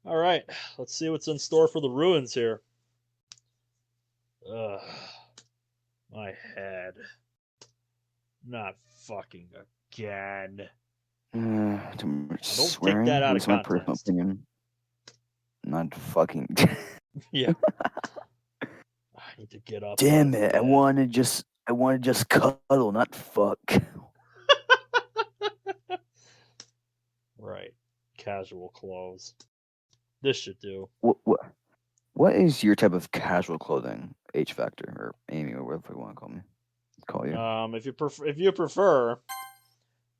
All right, let's see what's in store for the ruins here. Ugh, my head. Not fucking again. Too much Don't take that swearing. At out of least in my personal context. opinion. Not fucking. Yeah, I need to get up out of Damn it! I bed. want to just cuddle, not fuck. Right, casual clothes. This should do. What is your type of casual clothing? H factor or Amy or whatever you want to call you. If you prefer,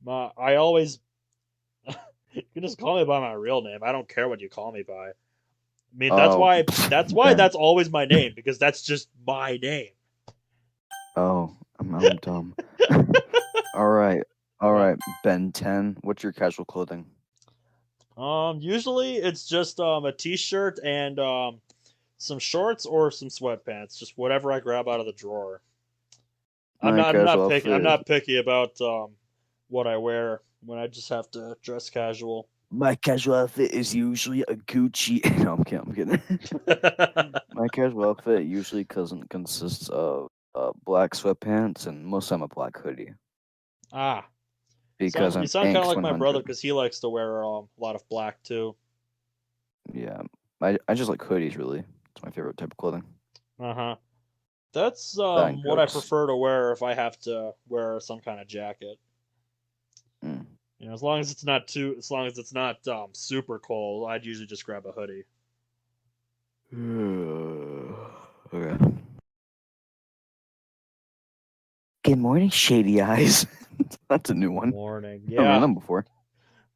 I always you can just call me by my real name. I don't care what you call me by. I mean, that's Oh, why that's why Ben. that's always my name because that's just my name. Oh, I'm dumb. All right, all What? right. Ben 10. What's your casual clothing? Usually it's just a t-shirt and some shorts or some sweatpants, just whatever I grab out of the drawer. I'm My not I'm not casual picky. I'm outfit. not picky about what I wear when I just have to dress casual. My casual outfit is usually a Gucci. No, I'm kidding. I'm kidding. My casual outfit usually consists of black sweatpants and most of the time a black hoodie Ah, because you I'm sound kind of Angst like my brother 100. because he likes to wear a lot of black too. Yeah, I just like hoodies really. It's my favorite type of clothing. Uh huh. That's That and what I coats. prefer to wear if I have to wear some kind of jacket. Mm. You know, as long as it's not super cold, I'd usually just grab a hoodie. Okay. Good morning, shady eyes. That's a new one. Morning, I haven't heard yeah. them before.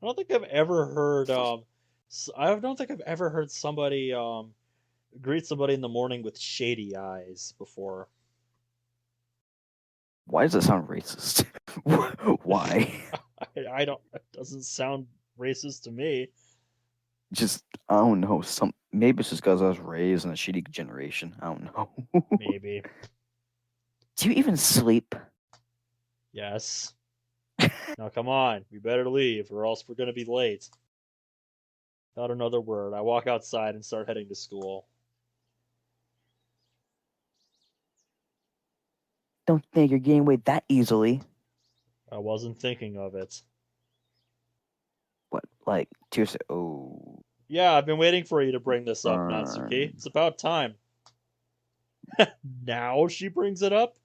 I don't think I've ever heard I don't think I've ever heard somebody greet somebody in the morning with shady eyes before. Why does it sound racist? Why? I don't. It doesn't sound racist to me. Just I don't know. Some maybe it's just because I was raised in a shitty generation. I don't know. Maybe. Do you even sleep? Yes. Now come on, we better leave, or else we're gonna be late. Without another word, I walk outside and start heading to school. Don't think you're getting away that easily. I wasn't thinking of it. What? Like seriously? Oh, Yeah, I've been waiting for you to bring this up, Natsuki. burn, It's about time. Now she brings it up?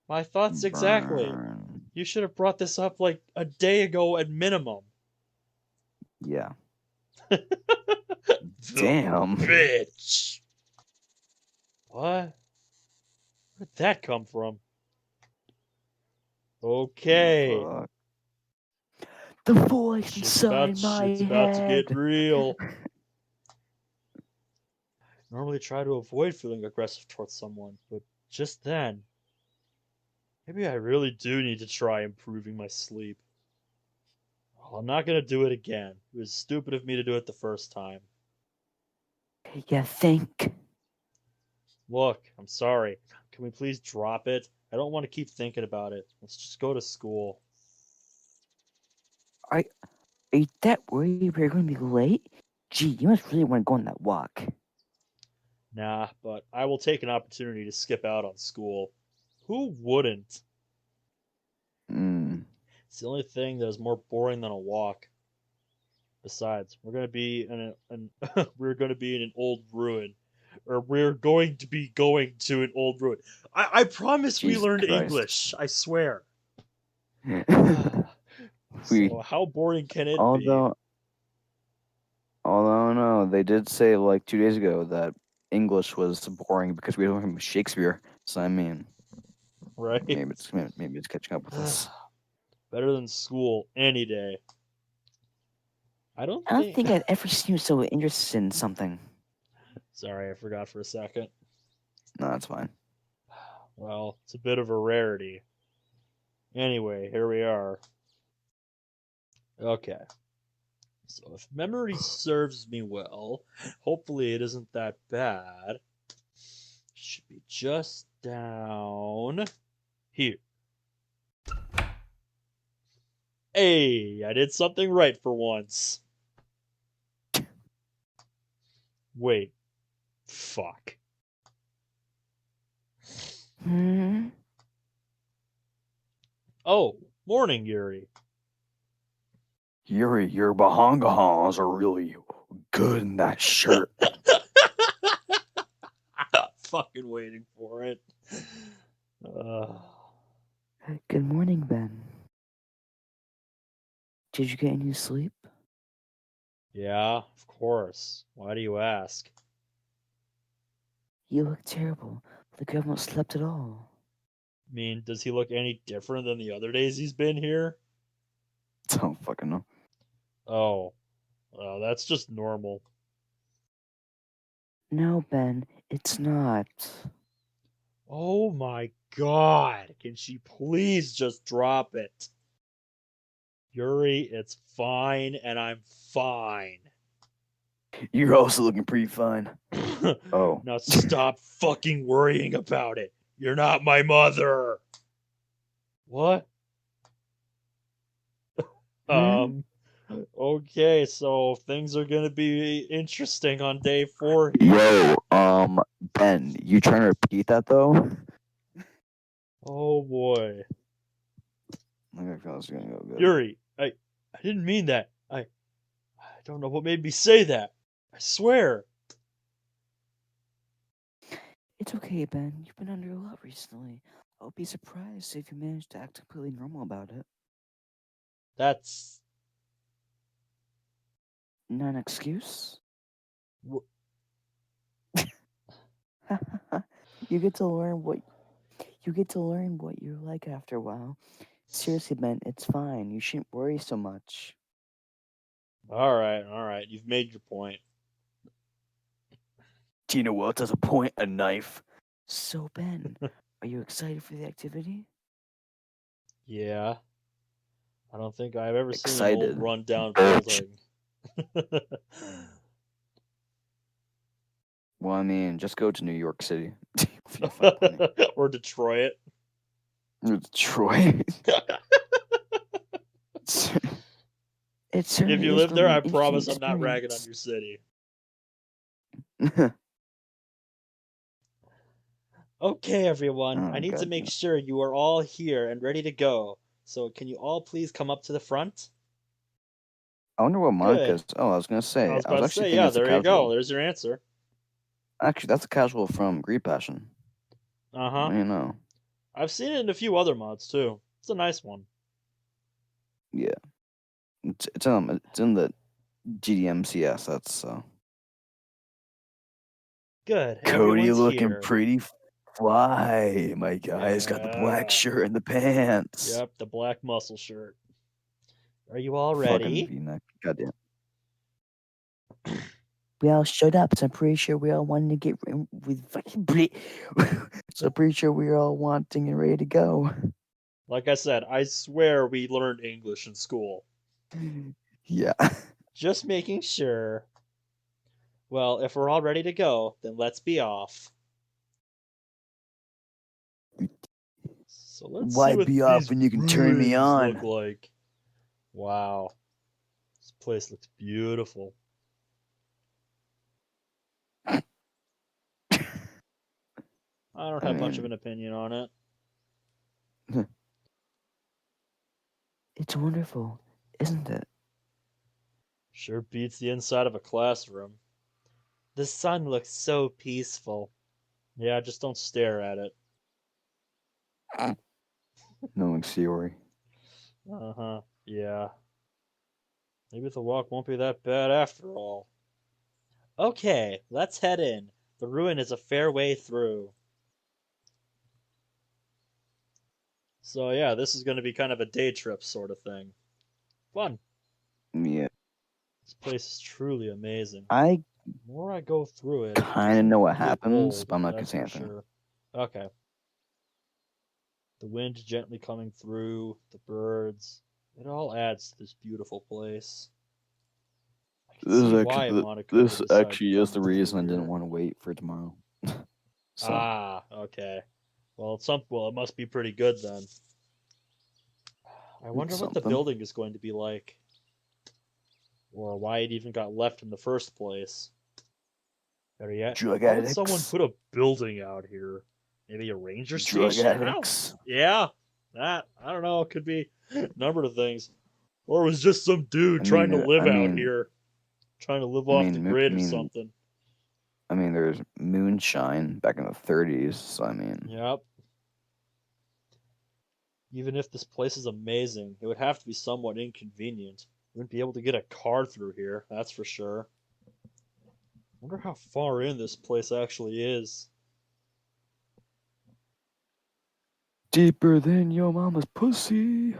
My thoughts exactly. burn. You should have brought this up like a day ago at minimum. Yeah. The Damn. bitch. What? Where'd that come from? Okay. Fuck. The voice inside my Shit's about to get head. real. Normally try to avoid feeling aggressive towards someone, but just then, maybe I really do need to try improving my sleep. Well, I'm not gonna do it again. It was stupid of me to do it the first time. You think? Look, I'm sorry. Can we please drop it? I don't want to keep thinking about it. Let's just go to school. Are, are you that worried we're going to be late? Gee, you must really want to go on that walk. Nah, but I will take an opportunity to skip out on school. Who wouldn't? Mm. It's the only thing that is more boring than a walk. Besides, we're gonna be in we're gonna be in an old ruin, or we're going to be going to an old ruin. I promise we Jesus learned Christ. English. I swear. we So how boring can it be? although although no, they did say like 2 days ago that English was boring because we don't have Shakespeare. So I mean, Right? maybe it's catching up with us. Better than school any day. I don't I don't think. think I've ever seen you so interested in something. Sorry, I forgot for a second. No, that's fine. Well, it's a bit of a rarity. Anyway, here we are. Okay. So if memory serves me well, hopefully it isn't that bad. Should be just down here. Hey, I did something right for once. Wait. Fuck. Hmm? Oh, morning, Yuri. Yuri, your bahongahons are really good in that shirt. Fucking waiting for it. Good morning, Ben. Did you get any sleep? Yeah, of course. Why do you ask? You look terrible. Like you haven't slept at all. I mean, does he look any different than the other days he's been here? Don't fucking know. Oh, that's just normal. No, Ben, it's not. Oh my god. Can she please just drop it? Yuri, it's fine, and I'm fine. You're also looking pretty fine. Oh. Now stop fucking worrying about it. You're not my mother. What? Hmm? Okay, so things are gonna be interesting on day 4 here. Yo, Ben, you trying to repeat that though? Oh boy. I thought it was gonna go good. Yuri, I didn't mean that. I don't know what made me say that. I swear. It's okay, Ben. You've been under a lot recently. I'll be surprised if you manage to act completely normal about it. That's Not an excuse? wh- You get to learn what you're like after a while. Seriously, Ben, it's fine. You shouldn't worry so much. all right. You've made your point. Do you know what does a point a knife? So, Ben, are you excited for the activity? Yeah. I don't think I've ever seen an old Excited. rundown Bullshit. building. Well, I mean, just go to New York City. You'll find plenty. Or Detroit. Detroit. It If certainly you is live going to there, be an I interesting promise I'm not ragging on experience. your city. Okay, everyone. I Oh, need to God. make sure you are all here and ready to go. So, can you all please come up to the front? I wonder what Good. Monica's. Oh, I was going to I say. was I was about to actually say, thinking yeah, it's a there you go. casual. There's your answer. Actually, that's a casual from Greed Passion. Uh huh. What do you know? I've seen it in a few other mods too. It's a nice one. Yeah. It's in the GDMCS. That's Good. Cody Everyone's looking here. pretty fly. My guy's got the black Yeah. shirt and the pants. Yep, the black muscle shirt. Are you all Fucking ready? V-neck. Goddamn. We all showed up, so I'm pretty sure we all wanted to get with fucking. So I'm pretty sure we're all wanting and ready to go. Like I said, I swear we learned English in school. Yeah. Just making sure. Well, if we're all ready to go, then let's be off. So let's see Why what be off these when you can turn me ruins look on? like. Wow. This place looks beautiful. I don't I have much of mean, an opinion on it. it's wonderful, isn't it? Sure beats the inside of a classroom. The sun looks so peaceful. Yeah, just don't stare at it. Knowing Siori. Uh huh. Yeah. Maybe the walk won't be that bad after all. Okay, let's head in. The ruin is a fair way through. So, yeah, this is going to be kind of a day trip sort of thing. Fun. Yeah. This place is truly amazing. I The more I go through it, it kind keeps of me know what feeling happens, old, but I'm not going to that's say for anything. sure. Okay. The wind gently coming through, the birds. It all adds to this beautiful place. I can see why Monica would This decide to actually is come the reason through I didn't here. want to wait for tomorrow. So, Ah, okay. Well, it must be pretty good then. I wonder it's what the something. building is going to be like, or why it even got left in the first place. Better yet, Drug how would someone addicts. put a building out here? Maybe a ranger Drug station? I don't. addicts. Yeah, that I don't know. It could be a number of things, or it was just some dude I trying mean, to uh, live I out mean, here, trying to live I off the mean, grid or something. there's moonshine back in the 30s. So I mean, Yep. Even if this place is amazing, it would have to be somewhat inconvenient. We wouldn't be able to get a car through here, that's for sure. Wonder how far in this place actually is. deeper than your mama's pussy.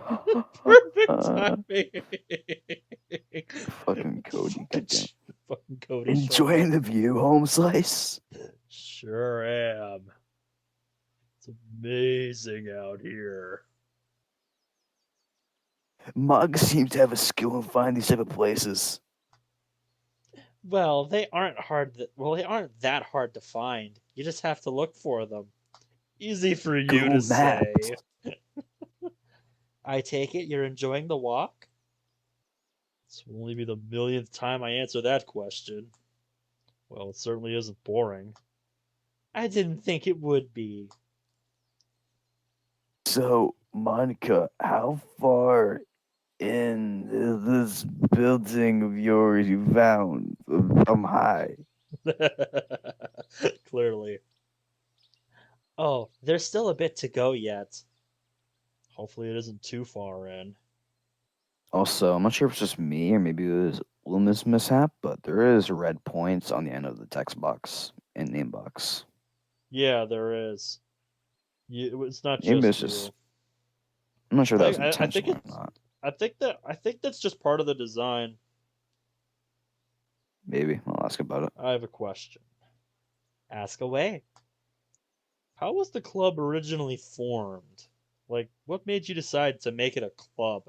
Perfect timing. Fucking Cody, fucking, goddamn. fucking Cody showing Enjoying up. the view, home slice. Sure am. It's amazing out here. Mugs seem to have a skill in finding these type of places. Well, they aren't they aren't that hard to find. You just have to look for them. Easy for you Google to Maps. say. I take it you're enjoying the walk? This will only be the millionth time I answer that question. Well, it certainly isn't boring. I didn't think it would be. So, Monica, how far in is this building of yours you found from high? Clearly. Oh, there's still a bit to go yet. Hopefully, it isn't too far in. Also, I'm not sure if it's just me or maybe it was Loomis mishap, but there is red points on the end of the text box and name box. Yeah, there is. It's not Maybe just it's just you. I'm not sure if that was I think intentional or it's. not. I think that's just part of the design. Maybe I'll ask about it. I have a question. Ask away. How was the club originally formed? Like, what made you decide to make it a club?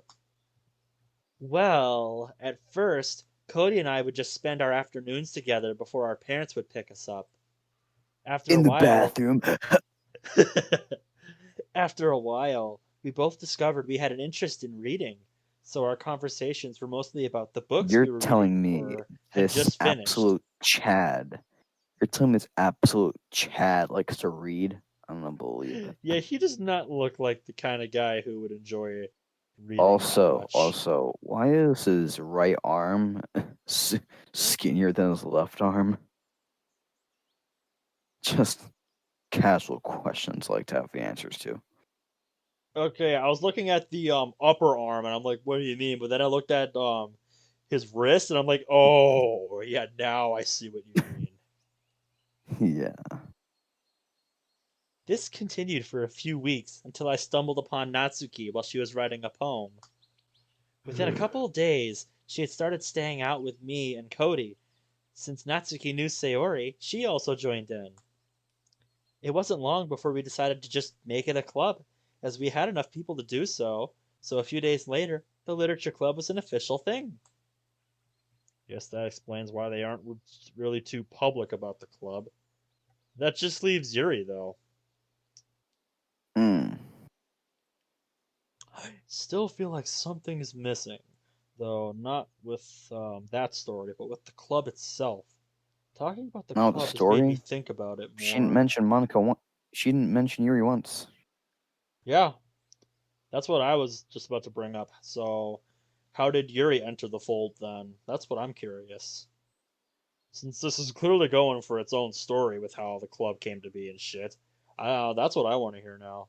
Well, at first, Cody and I would just spend our afternoons together before our parents would pick us up. After a In the while, bathroom. after a while, we both discovered we had an interest in reading, so our conversations were mostly about the books You're we were reading telling me or had this just finished. absolute Chad. You're telling me this absolute Chad likes to read? I don't believe it. Yeah, he does not look like the kind of guy who would enjoy reading that Also, much. also, why is his right arm skinnier than his left arm? Just casual questions I like to have the answers to. Okay, I was looking at the upper arm and I'm like, what do you mean? But then I looked at his wrist and I'm like, oh yeah, now I see what you mean. Yeah. This continued for a few weeks until I stumbled upon Natsuki while she was writing a poem. Within a couple of days, she had started staying out with me and Cody. Since Natsuki knew Sayori, she also joined in. It wasn't long before we decided to just make it a club, as we had enough people to do so, so a few days later, the literature club was an official thing. Guess that explains why they aren't really too public about the club. That just leaves Yuri, though. Hmm. I still feel like something is missing, though not with that story, but with the club itself. Talking about the Oh, the club has made me story? think about it She didn't more. mention Monica once. She didn't mention Yuri once. Yeah, that's what I was just about to bring up. So, how did Yuri enter the fold then? That's what I'm curious. Since this is clearly going for its own story with how the club came to be and shit. That's what I want to hear now.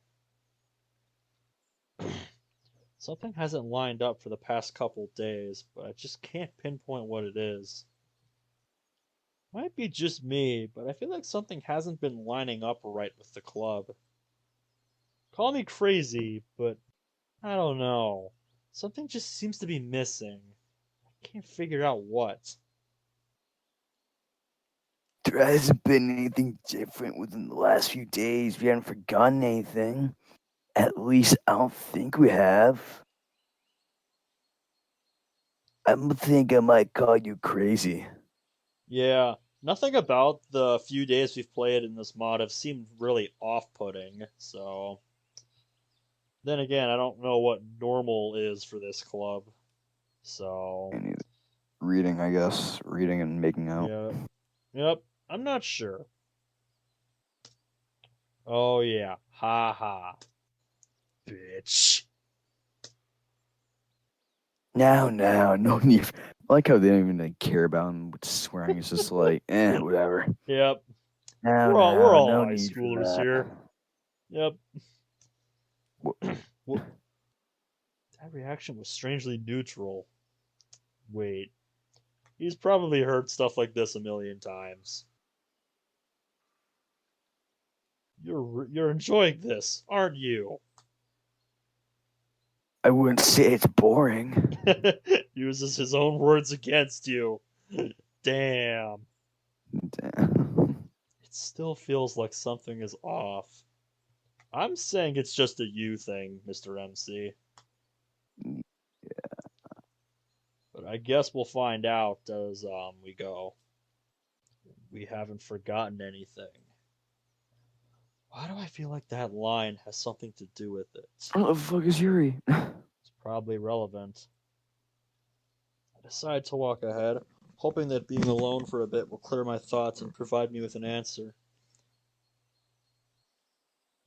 Something hasn't lined up for the past couple days, but I just can't pinpoint what it is. Might be just me, but I feel like something hasn't been lining up right with the club. Call me crazy, but I don't know. Something just seems to be missing. I can't figure out what. There hasn't been anything different within the last few days. We haven't forgotten anything. At least I don't think we have. I think I might call you crazy. Yeah, nothing about the few days we've played in this mod have seemed really off-putting, so then again, I don't know what normal is for this club. So, And reading, I guess. Reading and making out. yeah. Yep. I'm not sure. Oh yeah, ha ha, bitch. No need. I like how they don't even like, care about him with swearing. It's just like, whatever. Yep, No, we're all no high need for schoolers that. here. Yep. Wh- Well, that reaction was strangely neutral. Wait, he's probably heard stuff like this a million times. You're enjoying this, aren't you? I wouldn't say it's boring. Uses his own words against you. Damn. Damn. It still feels like something is off. I'm saying it's just a you thing, Mr. MC. But I guess we'll find out as we go. We haven't forgotten anything. Why do I feel like that line has something to do with it? What the fuck is Yuri? It's probably relevant. I decide to walk ahead, hoping that being alone for a bit will clear my thoughts and provide me with an answer.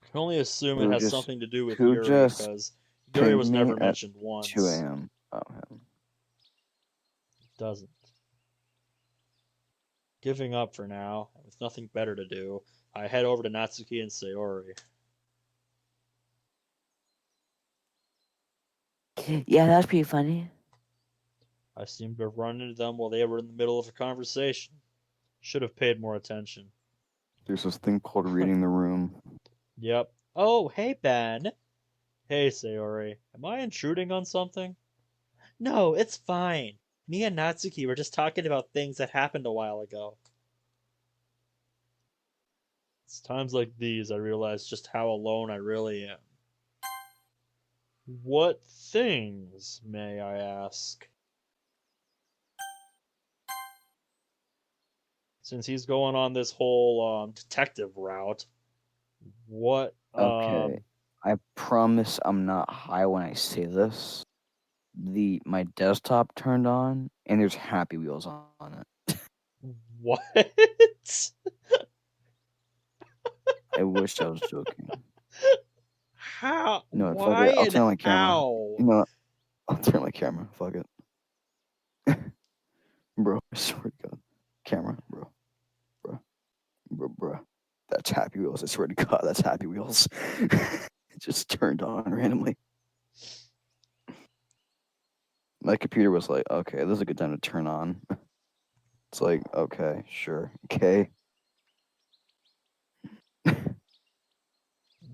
I can only assume it Who has just something to do with who Yuri, just because Yuri pinged was me never at mentioned 2 once. a.m. Oh, him. It doesn't. Giving up for now, with nothing better to do, I head over to Natsuki and Sayori. Yeah, that's pretty funny. I seem to have run into them while they were in the middle of a conversation. Should have paid more attention. There's this thing called reading the room. Yep. Oh, hey, Ben. Hey, Sayori. Am I intruding on something? No, it's fine. Me and Natsuki were just talking about things that happened a while ago. It's times like these I realize just how alone I really am. What things, may I ask? Since he's going on this whole detective route, what Okay, I promise I'm not high when I say this. My desktop turned on and there's Happy Wheels on it. what? I wish I was joking. How? No, fuck Why it. I'll and turn on my camera. how? You know what? I'll turn on my camera. Fuck it. Bro, I swear to God. Camera, bro. That's Happy Wheels. I swear to God, that's Happy Wheels. It just turned on randomly. My computer was like, okay, this is a good time to turn on. It's like, okay, sure, okay.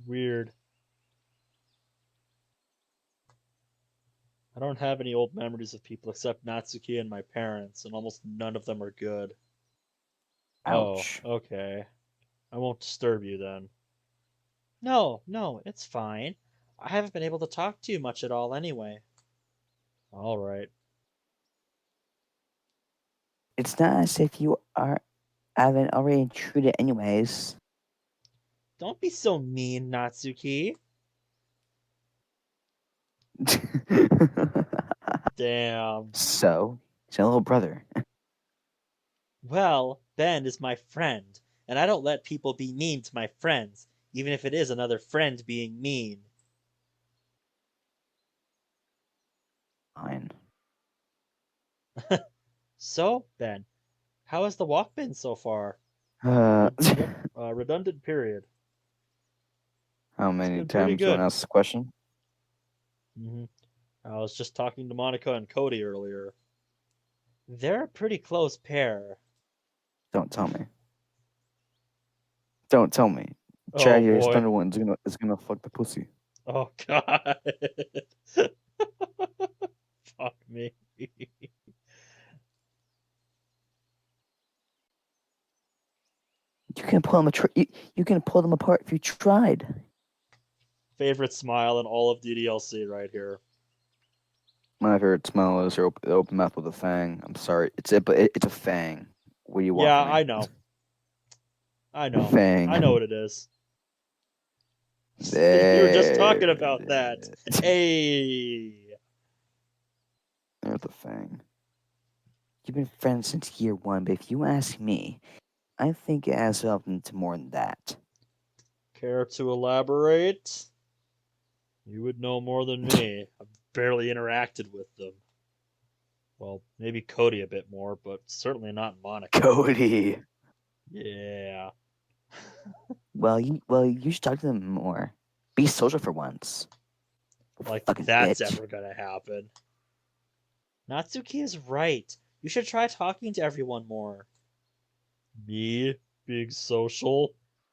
Weird. I don't have any old memories of people except Natsuki and my parents, and almost none of them are good. Oh, Ouch. okay. I won't disturb you then. No, no, it's fine. I haven't been able to talk to you much at all anyway. All right. It's not as if you haven't already intruded anyways. Don't be so mean, Natsuki. Damn. So, he's a little brother. Well, Ben is my friend, and I don't let people be mean to my friends, even if it is another friend being mean. Fine. So, Ben, how has the walk been so far? Uh, Redundant period. how It's many been pretty times you want to good. ask this question? hmm I was just talking to Monica and Cody earlier. They're a pretty close pair. Don't tell me. Don't tell me. Oh Chad, your boy. Thunder one is gonna fuck the pussy. Oh god. Fuck me. You can pull them. You can pull them apart if you tried. Favorite smile in all of DDLC right here. My favorite smell is the open mouth with a fang. I'm sorry, it's a fang. What do you want Yeah, from me? I know. I know. I know Fang. what it is. You were just There talking about it that. is. Hey. There's the fang. You've been friends since year one, but if you ask me, I think it has something to more than that. Care to elaborate? You would know more than me. I've barely interacted with them. Well, maybe Cody a bit more, but certainly not Monica. Cody. Yeah. Well, you should talk to them more. Be social for once. Like Fucking that's bitch. ever gonna happen. Natsuki is right. You should try talking to everyone more. Me? Big social?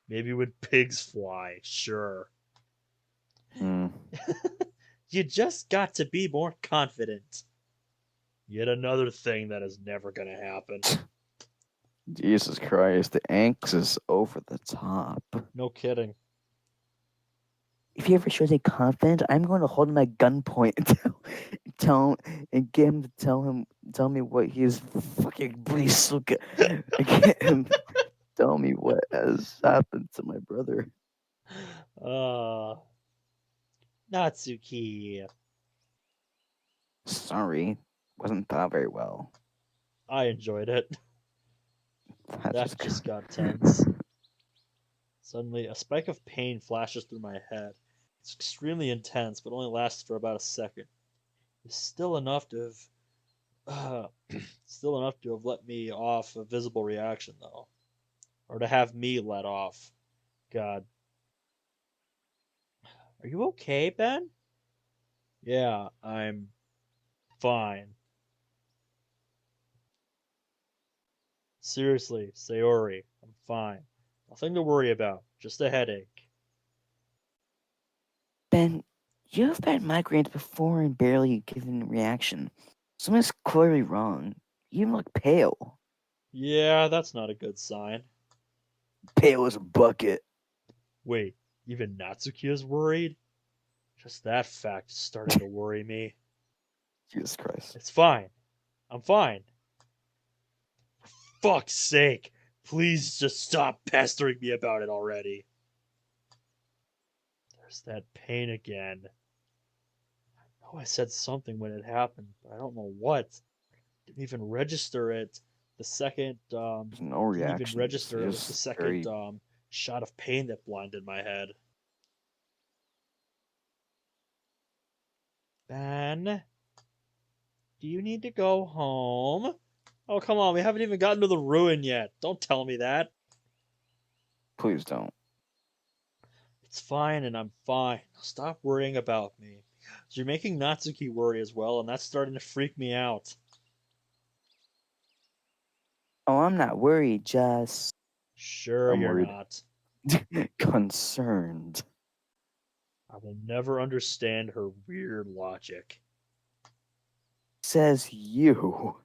Maybe when pigs fly, sure. Hmm. You just got to be more confident. Yet another thing that is never gonna happen. Jesus Christ, the angst is over the top. No kidding. If he ever shows any confidence, I'm going to hold him at gunpoint and get him to tell me what he's fucking please look at, get him tell me what has happened to my brother. Uh, Natsuki. Sorry, wasn't thought very well. I enjoyed it. That's That just just got tense. Suddenly, a spike of pain flashes through my head. It's extremely intense, but only lasts for about a second. It's still enough to have, still enough to have let me off a visible reaction, though, or to have me let off. God, are you okay, Ben? Yeah, I'm fine. Seriously, Sayori, I'm fine. Nothing to worry about. Just a headache. Ben, you've had migraines before and barely given a reaction. Something's clearly wrong. You even look pale. Yeah, that's not a good sign. Pale as a bucket. Wait, even Natsuki is worried? Just that fact is starting to worry me. Jesus Christ. It's fine. I'm fine. Fuck's sake. Please just stop pestering me about it already. There's that pain again. I know I said something when it happened, but I don't know what. Didn't even register it. The second, There's no didn't even reactions. register it with the Just second very shot of pain that blinded my head. Ben, do you need to go home? Oh, come on, we haven't even gotten to the ruin yet. Don't tell me that. please don't. It's fine and I'm fine. Stop worrying about me. You're making Natsuki worry as well, and that's starting to freak me out. Oh, I'm not worried, just Sure, I'm you're worried. not. Concerned. I will never understand her weird logic. Says you.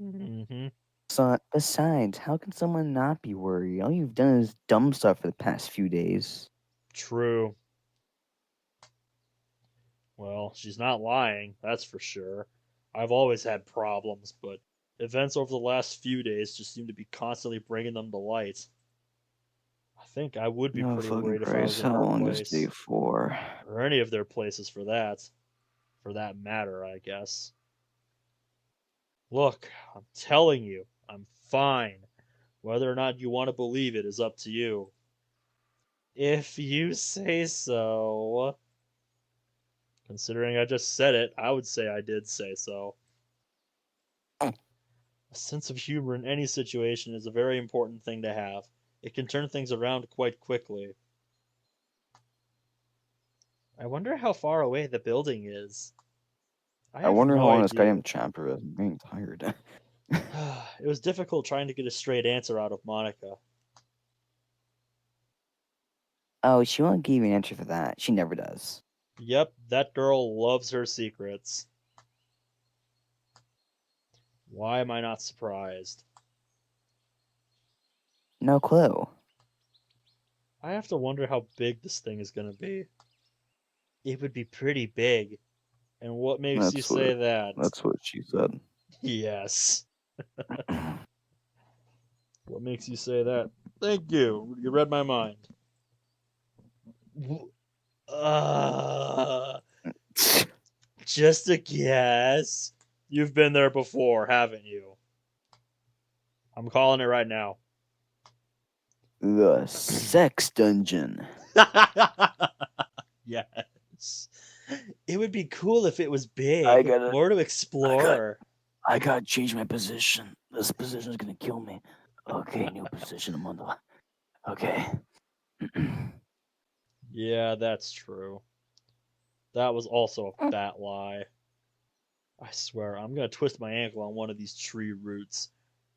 Mm-hmm. So, besides, how can someone not be worried? All you've done is dumb stuff for the past few days. True. Well, she's not lying, that's for sure. I've always had problems, but events over the last few days just seem to be constantly bringing them to light. I think I would be Oh, pretty fucking worried if I was Christ. in How her long is day place, 4? or any of their places for that matter, I guess. Look, I'm telling you, I'm fine. Whether or not you want to believe it is up to you. If you say so. Considering I just said it, I would say I did say so. A sense of humor in any situation is a very important thing to have. It can turn things around quite quickly. I wonder how far away the building is. I I have wonder how no long this idea. goddamn chapter is. I'm getting tired. It was difficult trying to get a straight answer out of Monica. Oh, she won't give you an answer for that. She never does. Yep, that girl loves her secrets. Why am I not surprised? No clue. I have to wonder how big this thing is going to be. It would be pretty big. And what makes you That's say what that? that's what she said. Yes. What makes you say that? Thank you. You read my mind. Uh, just a guess. You've been there before, haven't you? I'm calling it right now. The sex dungeon. Yes. It would be cool if it was I big, gotta, more to I got, explore. I gotta change my position. This position is gonna kill me. Okay, new position. I'm on the. Okay. Yeah, that's true. That was also a fat lie. I swear, I'm gonna twist my ankle on one of these tree roots.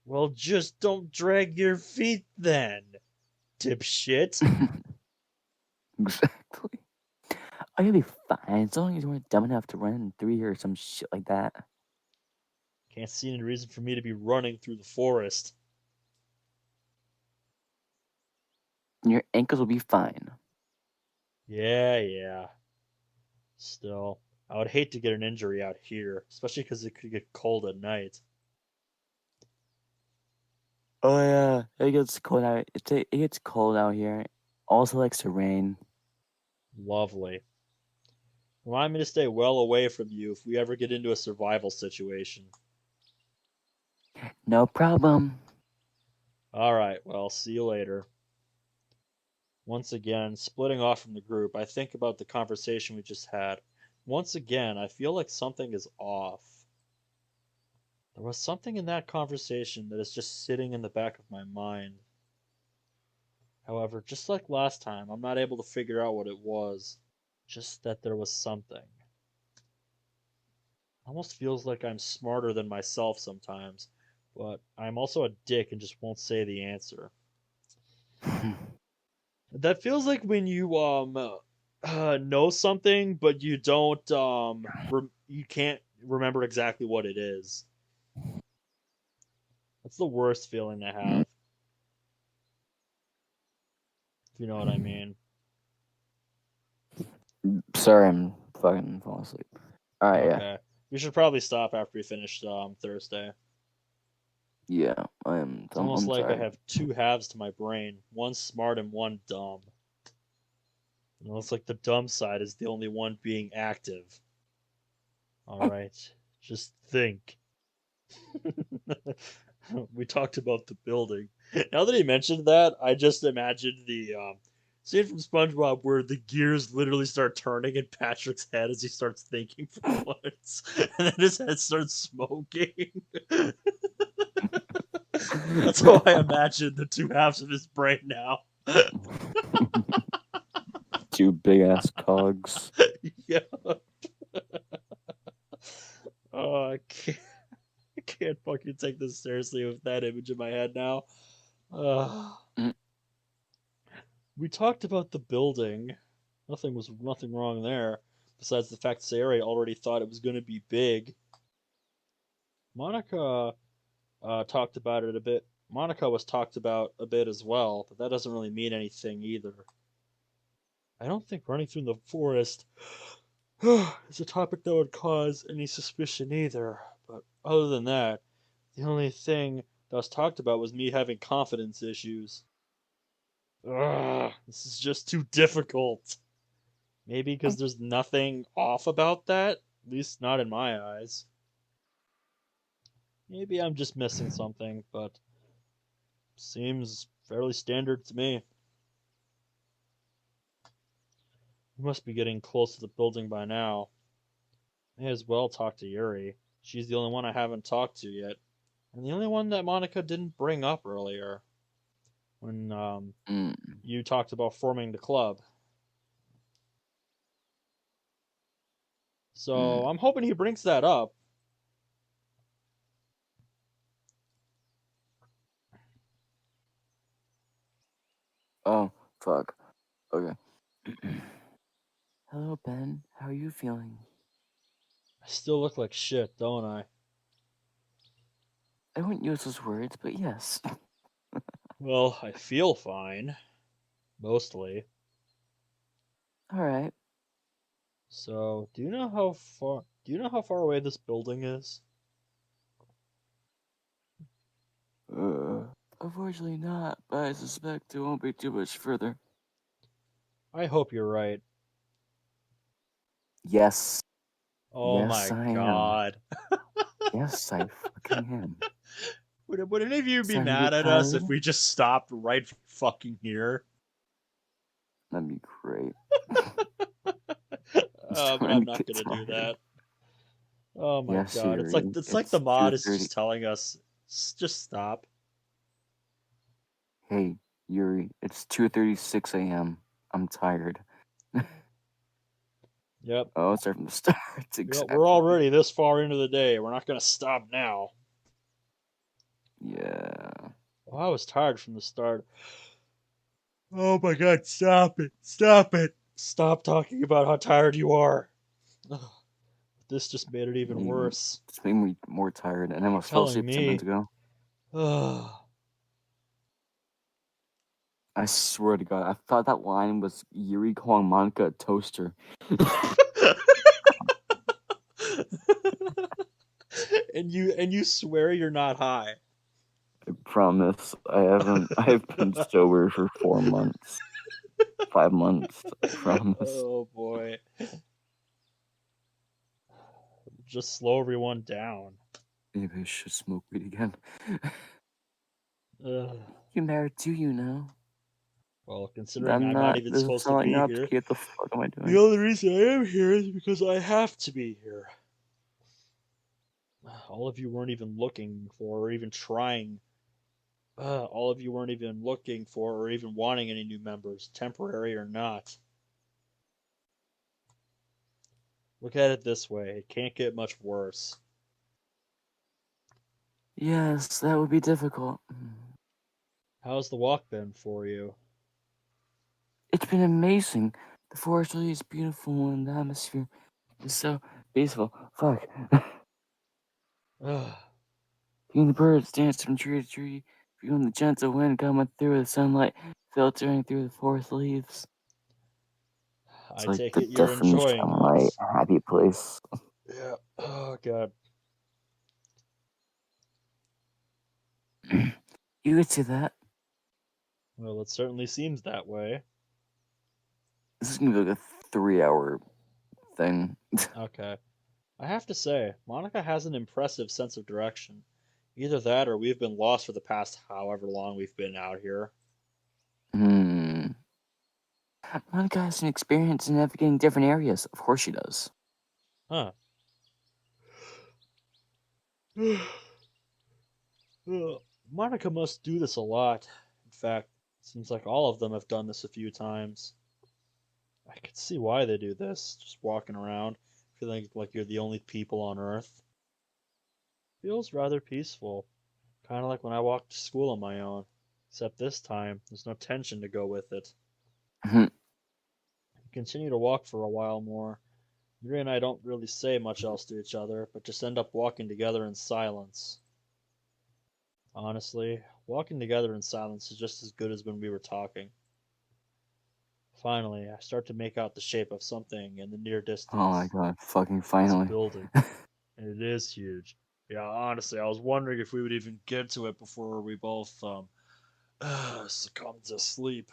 Well, just don't drag your feet then, dipshit. Exactly. Oh, you'll be fine as long as you weren't dumb enough to run in 3 or some shit like that. Can't see any reason for me to be running through the forest. Your ankles will be fine. Yeah. Still, I would hate to get an injury out here, especially because it could get cold at night. Oh yeah, it gets cold out. It gets cold out here. Also likes to rain. Lovely. Remind me to stay well away from you if we ever get into a survival situation. No problem. Alright, well, see you later. Once again, splitting off from the group, I think about the conversation we just had. Once again, I feel like something is off. There was something in that conversation that is just sitting in the back of my mind. However, just like last time, I'm not able to figure out what it was. Just that there was something. Almost feels like I'm smarter than myself sometimes, but I'm also a dick and just won't say the answer. That feels like when you know something but you don't you can't remember exactly what it is. That's the worst feeling to have, if you know what I mean. Sorry, I'm fucking falling asleep. All right, yeah, Okay. We should probably stop after we finish Thursday. yeah. I'm It's I'm, almost I'm like I sorry. have two halves to my brain, one smart and one dumb. You know, it's like the dumb side is the only one being active. All right, just think. We talked about the building. Now that he mentioned that, I just imagined the scene from SpongeBob where the gears literally start turning in Patrick's head as he starts thinking for once, and then his head starts smoking. That's how I imagine the two halves of his brain now. Two big ass cogs. Yeah. Oh, I can't fucking take this seriously with that image in my head now. Uh, Mm. we talked about the building. Nothing wrong there. Besides the fact Sayori already thought it was going to be big. Monica talked about it a bit. Monica was talked about a bit as well, but that doesn't really mean anything either. I don't think running through the forest is a topic that would cause any suspicion either. But other than that, the only thing that was talked about was me having confidence issues. Ugh, this is just too difficult. Maybe because there's nothing off about that, at least not in my eyes. Maybe I'm just missing something, but seems fairly standard to me. We must be getting close to the building by now. May as well talk to Yuri. She's the only one I haven't talked to yet, and the only one that Monica didn't bring up earlier when Mm. you talked about forming the club. So Mm. I'm hoping he brings that up. Oh fuck. Okay. Hello, Ben. How are you feeling? I still look like shit, don't I? I wouldn't use those words, but yes. Well, I feel fine, mostly. All right. So, do you know how far away this building is? Uh, Unfortunately not, but I suspect it won't be too much further. I hope you're right. Yes. Oh Yes, my I am. god. Yes, I fucking am. Would any of you be Starting to mad get at us if tired. we just stopped right fucking here? That'd be great. I'm But I'm starting to not get gonna do tired. that. Oh my Yes, god, Yuri. it's like the It's mod is 2:30. just telling us, Just stop." Hey, Yuri. It's 2:36 a.m. I'm tired. Yep. Oh, start from the start. We're Exactly. already this far into the day. We're not gonna stop now. Yeah. Well, I was tired from the start. Oh my god, stop it! Stop it! Stop talking about how tired you are. Ugh, this just made it even Maybe worse. it's made me more tired, and I You're almost fell telling asleep 10 minutes me. ago. Ugh. I swear to God, I thought that line was Yuri calling Monica a toaster. And you swear you're not high. I promise. I haven't. I've been sober for 4 months, 5 months. I promise. Oh boy. Just slow everyone down. Maybe I should smoke weed again. Ugh. You married too, you know. Well, considering I'm I'm not not. even Doesn't supposed to sound like be you're up to here, keep. The fuck am I the doing? only reason I am here is because I have to be here. All of you weren't even looking for or even trying. All of you weren't even looking for or even wanting any new members, temporary or not. Look at it this way, it can't get much worse. Yes, that would be difficult. How's the walk been for you? It's been amazing. The forest really is beautiful, and the atmosphere is so peaceful. Fuck. Ugh, Hearing the birds dance from tree to tree, feeling the gentle wind coming through the sunlight, filtering through the forest leaves. It's I like take the it you're definition enjoying of it. my happy place. Yeah. Oh god. You could see that. Well, it certainly seems that way. This is gonna be like a 3 hour thing. Okay. I have to say, Monica has an impressive sense of direction. Either that or we've been lost for the past however long we've been out here. Hmm. Monica has an experience in navigating different areas. Of course she does. Huh. Monica must do this a lot. In fact, seems like all of them have done this a few times. I could see why they do this, just walking around, feeling like you're the only people on Earth. Feels rather peaceful, kind of like when I walked to school on my own. Except this time, there's no tension to go with it. Mhm. We continue to walk for a while more. Yuri and I don't really say much else to each other, but just end up walking together in silence. Honestly, walking together in silence is just as good as when we were talking. Finally, I start to make out the shape of something in the near Oh my distance. god, fucking It's a finally. building, and it is huge. Yeah, honestly, I was wondering if we would even get to it before we both succumbed to sleep.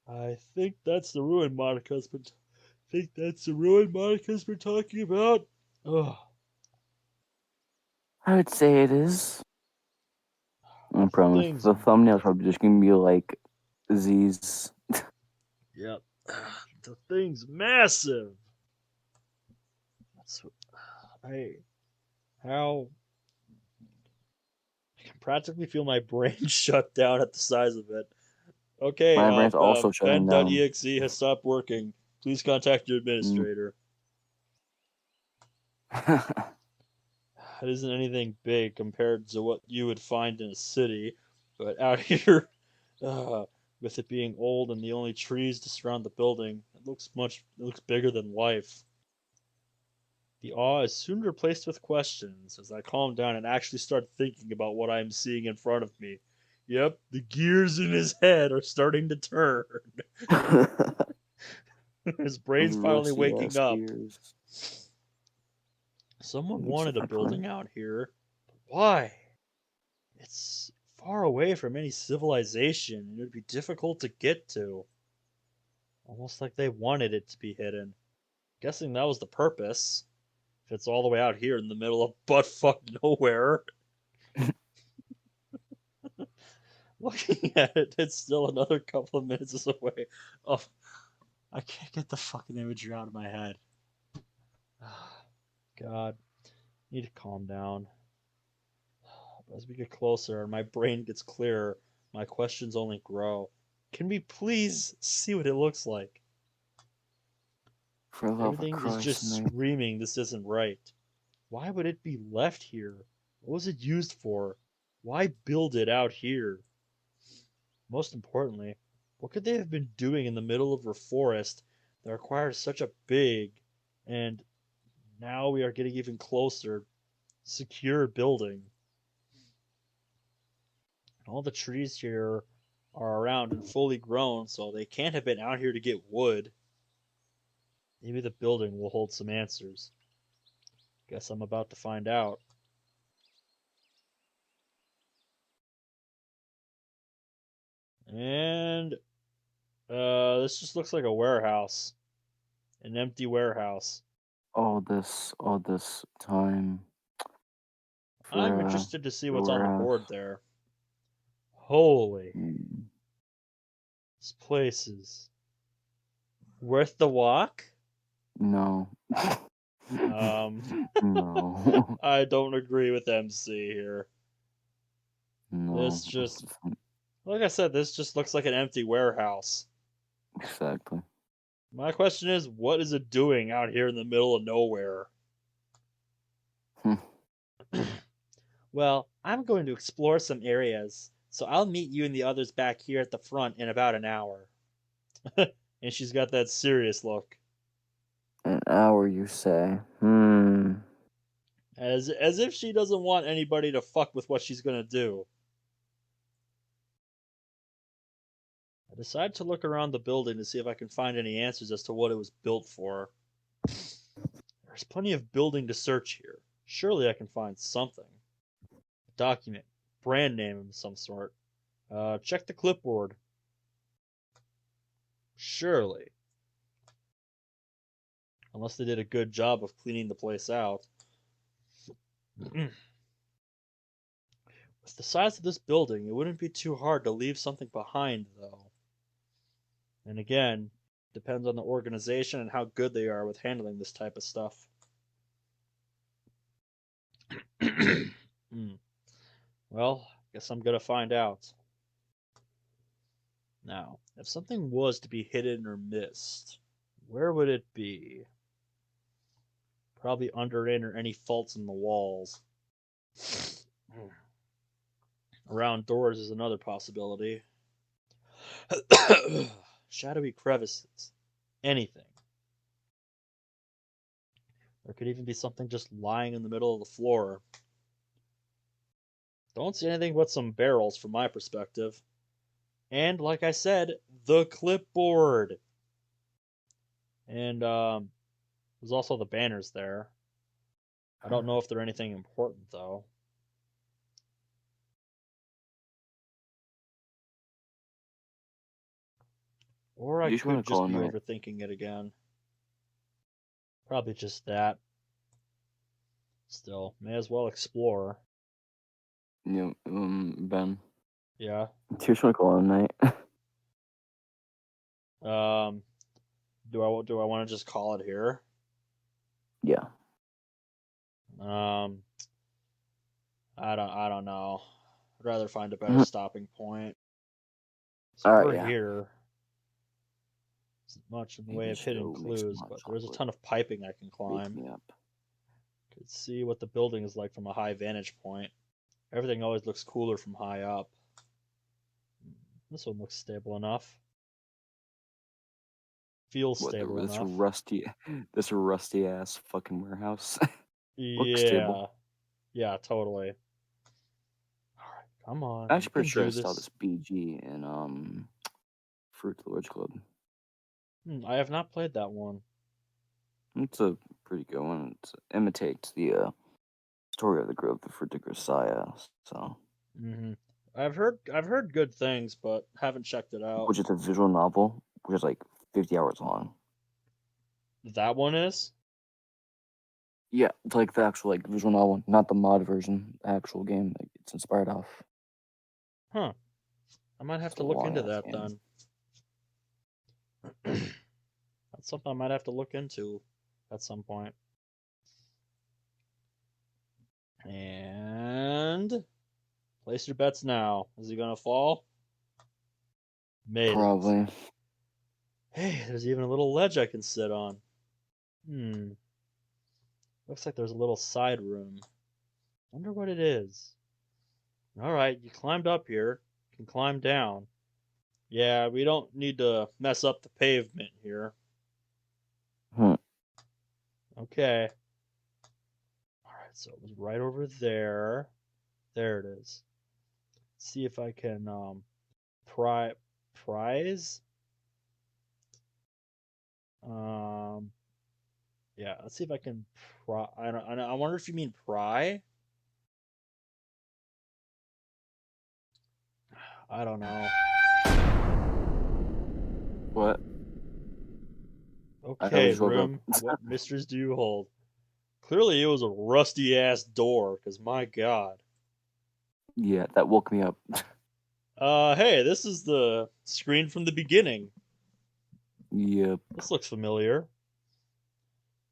I think that's the ruin Monica's been. Think that's the ruin Monica's been talking about. Ugh, I would say it is. I the promise. things. The thumbnail's probably just gonna be like Z's. Yep, the thing's massive. That's I how I can practically feel my brain shut down at the size of it. Okay, My brain's also shutting down. Ben.exe has stopped working. Please contact your Mm. administrator. It isn't anything big compared to what you would find in a city, but out here, uh, with it being old and the only trees to surround the building, it looks bigger than life. The awe is soon replaced with questions as I calm down and actually start thinking about what I am seeing in front of me. Yep, the gears in his head are starting to turn. His Those brain's finally rusty waking ass up. gears. Someone Makes wanted it a my point. building out here. But why? It's far away from any civilization and it would be difficult to get to. Almost like they wanted it to be hidden. Guessing that was the purpose. if it's all the way out here in the middle of buttfuck nowhere. Looking at it, it's still another couple of minutes away. Oh, I can't get the fucking imagery out of my head. God, I need to calm down. As we get closer and my brain gets clearer, my questions only grow. Can we please see what it looks like? For the love of Everything is Christ, just mate. screaming this isn't right. Why would it be left here? What was it used for? Why build it out here? Most importantly, what could they have been doing in the middle of a forest that requires such a big, and now we are getting even closer, secure building? All the trees here are around and fully grown, so they can't have been out here to get wood. Maybe the building will hold some answers. Guess I'm about to find out. And this just looks like a warehouse. An empty warehouse. All this time I'm for interested to see the what's on the warehouse. board there. Holy. Mm, This place is worth the walk? No. Um, No. I don't agree with MC here. This No. just, like I said, this just looks like an empty warehouse. Exactly. My question is, what is it doing out here in the middle of nowhere? Hmm. Well, I'm going to explore some areas, so I'll meet you and the others back here at the front in about an hour. And she's got that serious look. An hour, you say? Hmm. As if she doesn't want anybody to fuck with what she's gonna do. I decide to look around the building to see if I can find any answers as to what it was built for. There's plenty of building to search here. Surely I can find something. A document, brand name of some sort. Check the clipboard. Surely. Unless they did a good job of cleaning the place out. With the size of this building, it wouldn't be too hard to leave something behind, though. And again, depends on the organization and how good they are with handling this type of stuff. Well, guess I'm gonna find out. Now, if something was to be hidden or missed, where would it be? Probably under in or any faults in the walls. Around doors is another possibility. Shadowy crevices. Anything. There could even be something just lying in the middle of the floor. Don't see anything but some barrels from my perspective. And like I said, the clipboard. And there's also the banners there. I don't know if they're anything important though. Or I You just want could to call just a be night. overthinking it again. Probably just that. Still, may as well explore. Ben. Yeah. Do you just want to call it a night? Um, do I want to just call it here? Yeah. I don't know. I'd rather find a better stopping point. So All right, we're yeah. here. Isn't much in the way Maybe of hidden so, make some clues, hot but there's a chocolate. ton of piping I can Wake climb. me up. Could see what the building is like from a high vantage point. Everything always looks cooler from high up. This one looks stable enough. Feels What, stable this enough. this rusty ass fucking warehouse? Looks Yeah. stable. Yeah, totally. Alright, come on. I'm You actually can pretty sure I do saw this. this BG in Fruit Village Club. I have not played that one. It's a pretty good one. It imitates the story of the growth of Fruit Saya, so hmm I've heard good things, but haven't checked it out. which is a visual novel, which is like 50 hours long. That one is? Yeah, it's like the actual like visual novel one, not the mod version. The actual game that it's inspired off. Huh. I might have It's a to look long into ass that game. then. That's something I might have to look into at some point. And place your bets now. Is he gonna fall? Made it. Probably. Hey, there's even a little ledge I can sit on. Hmm. Looks like there's a little side room. Wonder what it is. Alright, you climbed up here. You can climb down. Yeah, we don't need to mess up the pavement here. Hmm. Okay. Alright, so it was right over there. There it is. See if I can prize. Um yeah, let's see if I can I wonder if you mean pry? I don't know. What? I Okay, just woke up. room. What mysteries do you hold? Clearly it was a rusty ass door, cuz my god. Yeah, that woke me up. Hey, this is the screen from the beginning. Yep. This looks familiar.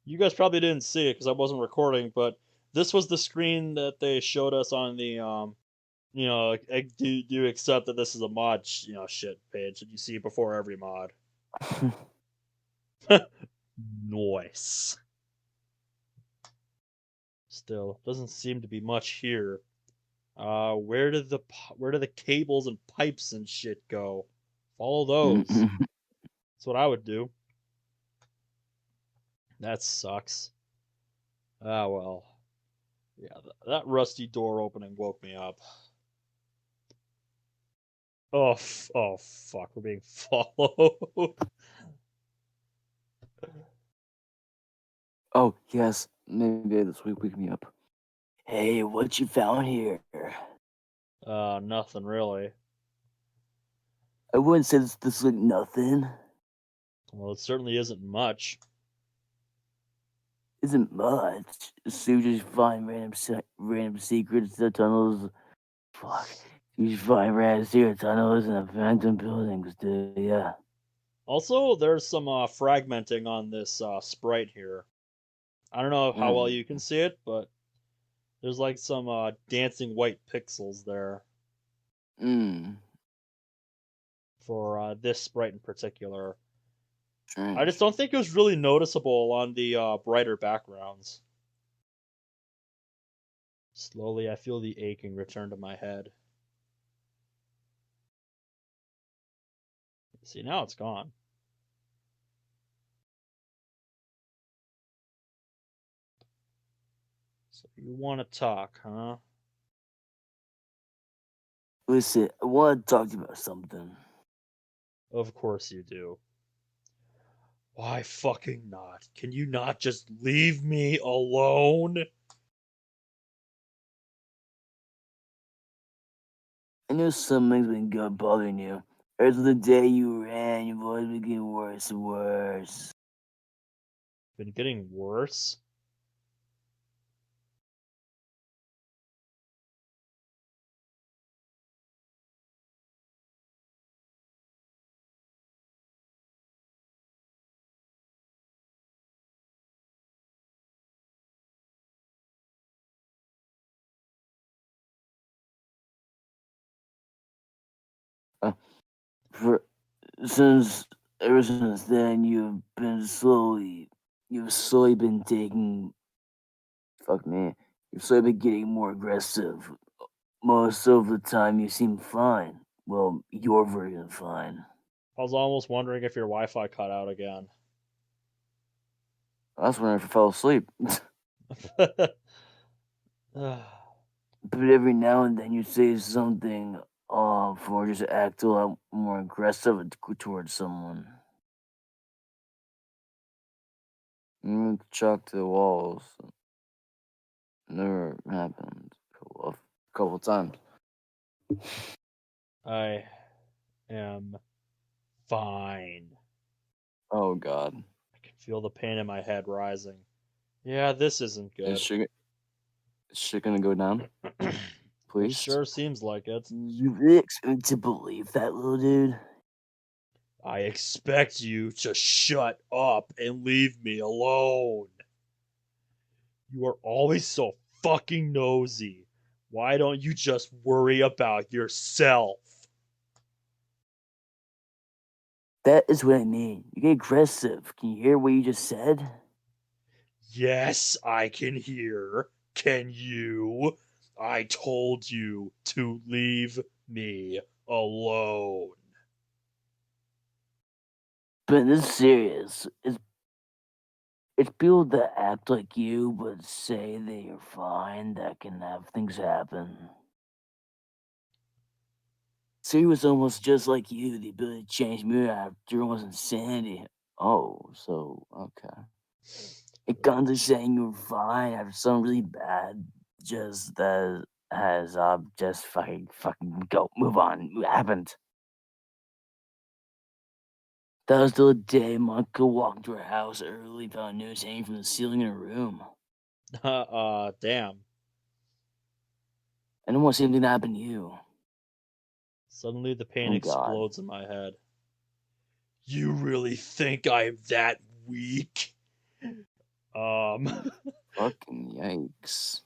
You guys probably didn't see it because I wasn't recording, but this was the screen that they showed us on the do you accept that this is a mod shit page that you see before every mod. Nice. Still, doesn't seem to be much here. Where do the cables and pipes and shit go? Follow those. That's what I would do. That sucks. Ah well. Yeah, that rusty door opening woke me up. Oh fuck, we're being followed. Oh yes, maybe this week wake me up. Hey, what you found here? Nothing really. I wouldn't say this like nothing. Well, it certainly isn't much. Isn't much. So you just find random secrets, the tunnels. Fuck. You just find random secret tunnels and abandoned buildings, dude. Yeah. Also, there's some fragmenting on this sprite here. I don't know how well Mm. you can see it, but there's like some dancing white pixels there Mm. for this sprite in particular. I just Strange. don't think it was really noticeable on the brighter backgrounds. Slowly, I feel the aching return to my head. See, now it's gone. So you want to talk, huh? Listen, I want to talk to you about something. Of course you do. Why fucking not? Can you not just leave me alone? I know something's been good bothering you. Ever since the day you ran, your voice been getting worse and worse. Been getting worse? Uh, for since ever since then, you've slowly been taking. Fuck me. You've slowly been getting more aggressive. Most of the time, you seem fine. Well, your version of fine. I was almost wondering if your Wi Fi cut out again. I was wondering if I fell asleep. But every now and then you say something or just act a lot more aggressive towards someone. Chalk to the walls. Never happened. A couple times. I am fine. Oh god. I can feel the pain in my head rising. Yeah, this isn't Is good. shit gonna go down, It please? sure seems like it. You really expect me to believe that, little dude? I expect you to shut up and leave me alone. You are always so fucking nosy. Why don't you just worry about yourself? That is what I mean. You get aggressive. Can you hear what you just said? Yes, I can hear. Can you? I told you to leave me alone. But this is serious. It's people that act like you but say they are fine that can have things happen. Siri was almost just like you, the ability to change mood after almost insanity. Oh, so okay. It got to saying you were fine after something really bad, just that has just fucking go move on. What happened? That was the day Monica walked into her house early, found news hanging from the ceiling in her room. Damn. I don't want to see anything that happen to you. Suddenly the pain Oh God. explodes in my head. You really think I'm that weak? Um, Fucking yikes.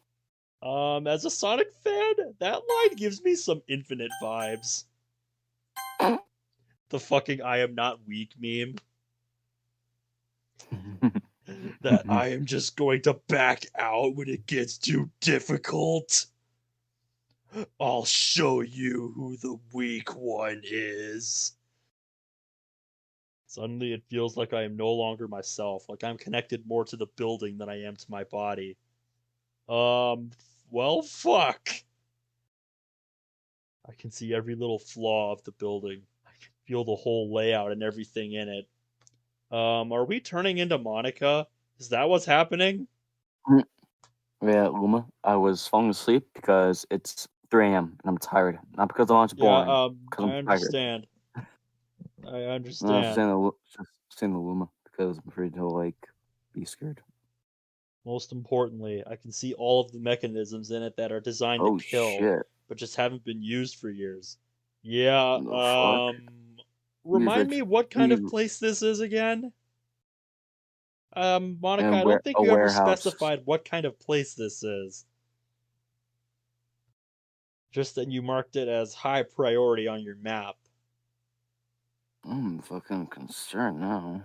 as a Sonic fan, that line gives me some Infinite vibes. The fucking I am not weak meme. That I am just going to back out when it gets too difficult. I'll show you who the weak one is. Suddenly it feels like I am no longer myself, like I'm connected more to the building than I am to my body. Um, well, fuck. I can see every little flaw of the building. I can feel the whole layout and everything in it. Are we turning into Monica? Is that what's happening? Yeah, Luma, I was falling asleep because it's 3 a.m. and I'm tired. Not because the lunch Yeah, boring, because I'm I tired. understand. I No, I'm understand. just saying the Luma because I'm afraid to be scared. Most importantly, I can see all of the mechanisms in it that are designed to Oh kill, shit! but just haven't been used for years. Yeah, The fuck? Use remind it. me what kind of Use place this is again? Monica, I and don't think a you ever warehouse. specified what kind of place this is. Just that you marked it as high priority on your map. I'm fucking concerned now.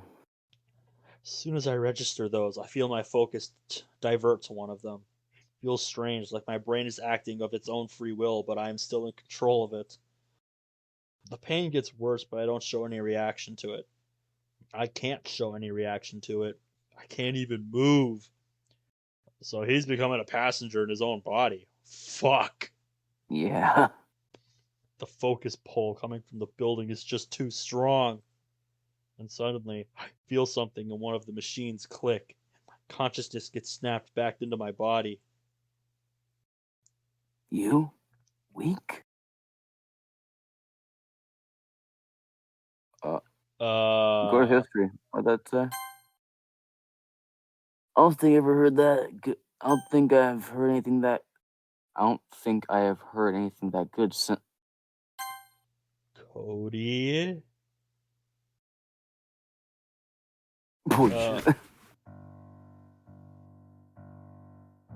As soon as I register those, I feel my focus divert to one of them. It feels strange, like my brain is acting of its own free will, but I am still in control of it. The pain gets worse, but I don't show any reaction to it. I can't show any reaction to it. I can't even move. So he's becoming a passenger in his own body. Fuck. Yeah. The focus pull coming from the building is just too strong. And suddenly, I feel something in one of the machines click. My consciousness gets snapped back into my body. You weak? Uh, go to Uh, history. What that say? I don't think I ever heard that. I don't think I've heard anything that. I don't think I have heard anything that good since. Cody. Holy Uh, shit.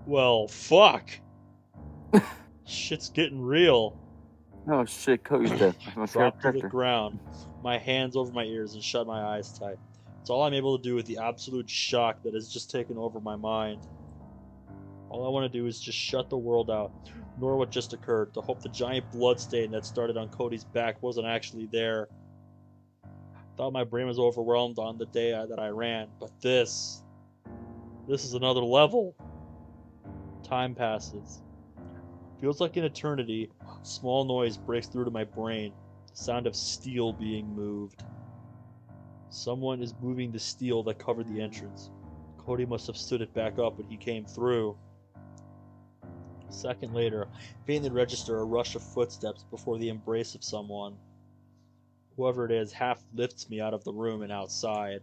well, fuck. Shit's getting real. Oh shit, Cody's dead. I My favorite drop to the character. ground, my hands over my ears, and shut my eyes tight. It's all I'm able to do with the absolute shock that has just taken over my mind. All I want to do is just shut the world out, ignore what just occurred, to hope the giant blood stain that started on Cody's back wasn't actually there. I thought my brain was overwhelmed on the day that I ran, but this is another level. Time passes. Feels like an eternity. A small noise breaks through to my brain. The sound of steel being moved. Someone is moving the steel that covered the entrance. Cody must have stood it back up when he came through. A second later, I faintly register a rush of footsteps before the embrace of someone. Whoever it is half lifts me out of the room and outside.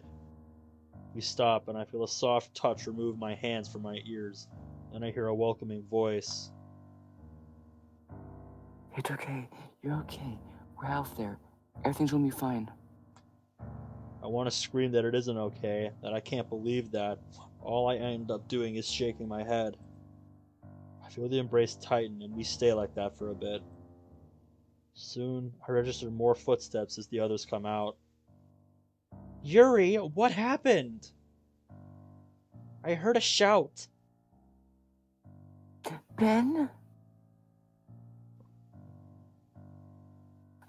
We stop, and I feel a soft touch remove my hands from my ears. Then I hear a welcoming voice. It's okay. You're okay. We're out there. Everything's gonna be fine. I want to scream that it isn't okay, that I can't believe that. All I end up doing is shaking my head. I feel the embrace tighten, and we stay like that for a bit. Soon, I register more footsteps as the others come out. Yuri, what happened? I heard a shout. Ben?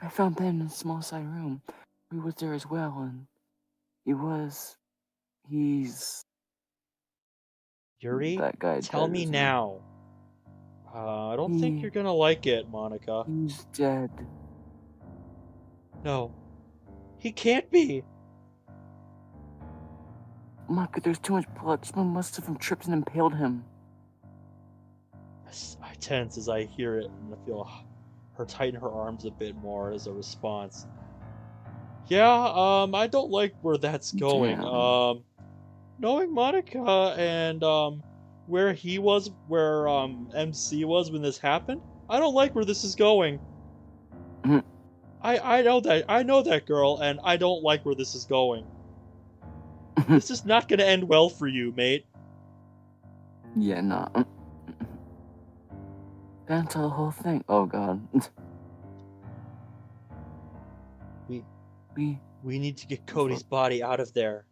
I found Ben in a small side room. He was there as well, and he's Yuri, that guy tell dead me as well. now. I don't think you're gonna like it, Monica. He's dead. No. He can't be. Monica, there's too much blood. Someone must have tripped and impaled him. I tense as I hear it, and I feel her tighten her arms a bit more as a response. Yeah, I don't like where that's going. Damn. Knowing Monica and where MC was when this happened, I don't like where this is going. Mhm. I know that girl, and I don't like where this is going. This is not gonna end well for you, mate. Yeah, nah. That's the whole thing. Oh god. We need to get Cody's body out of there.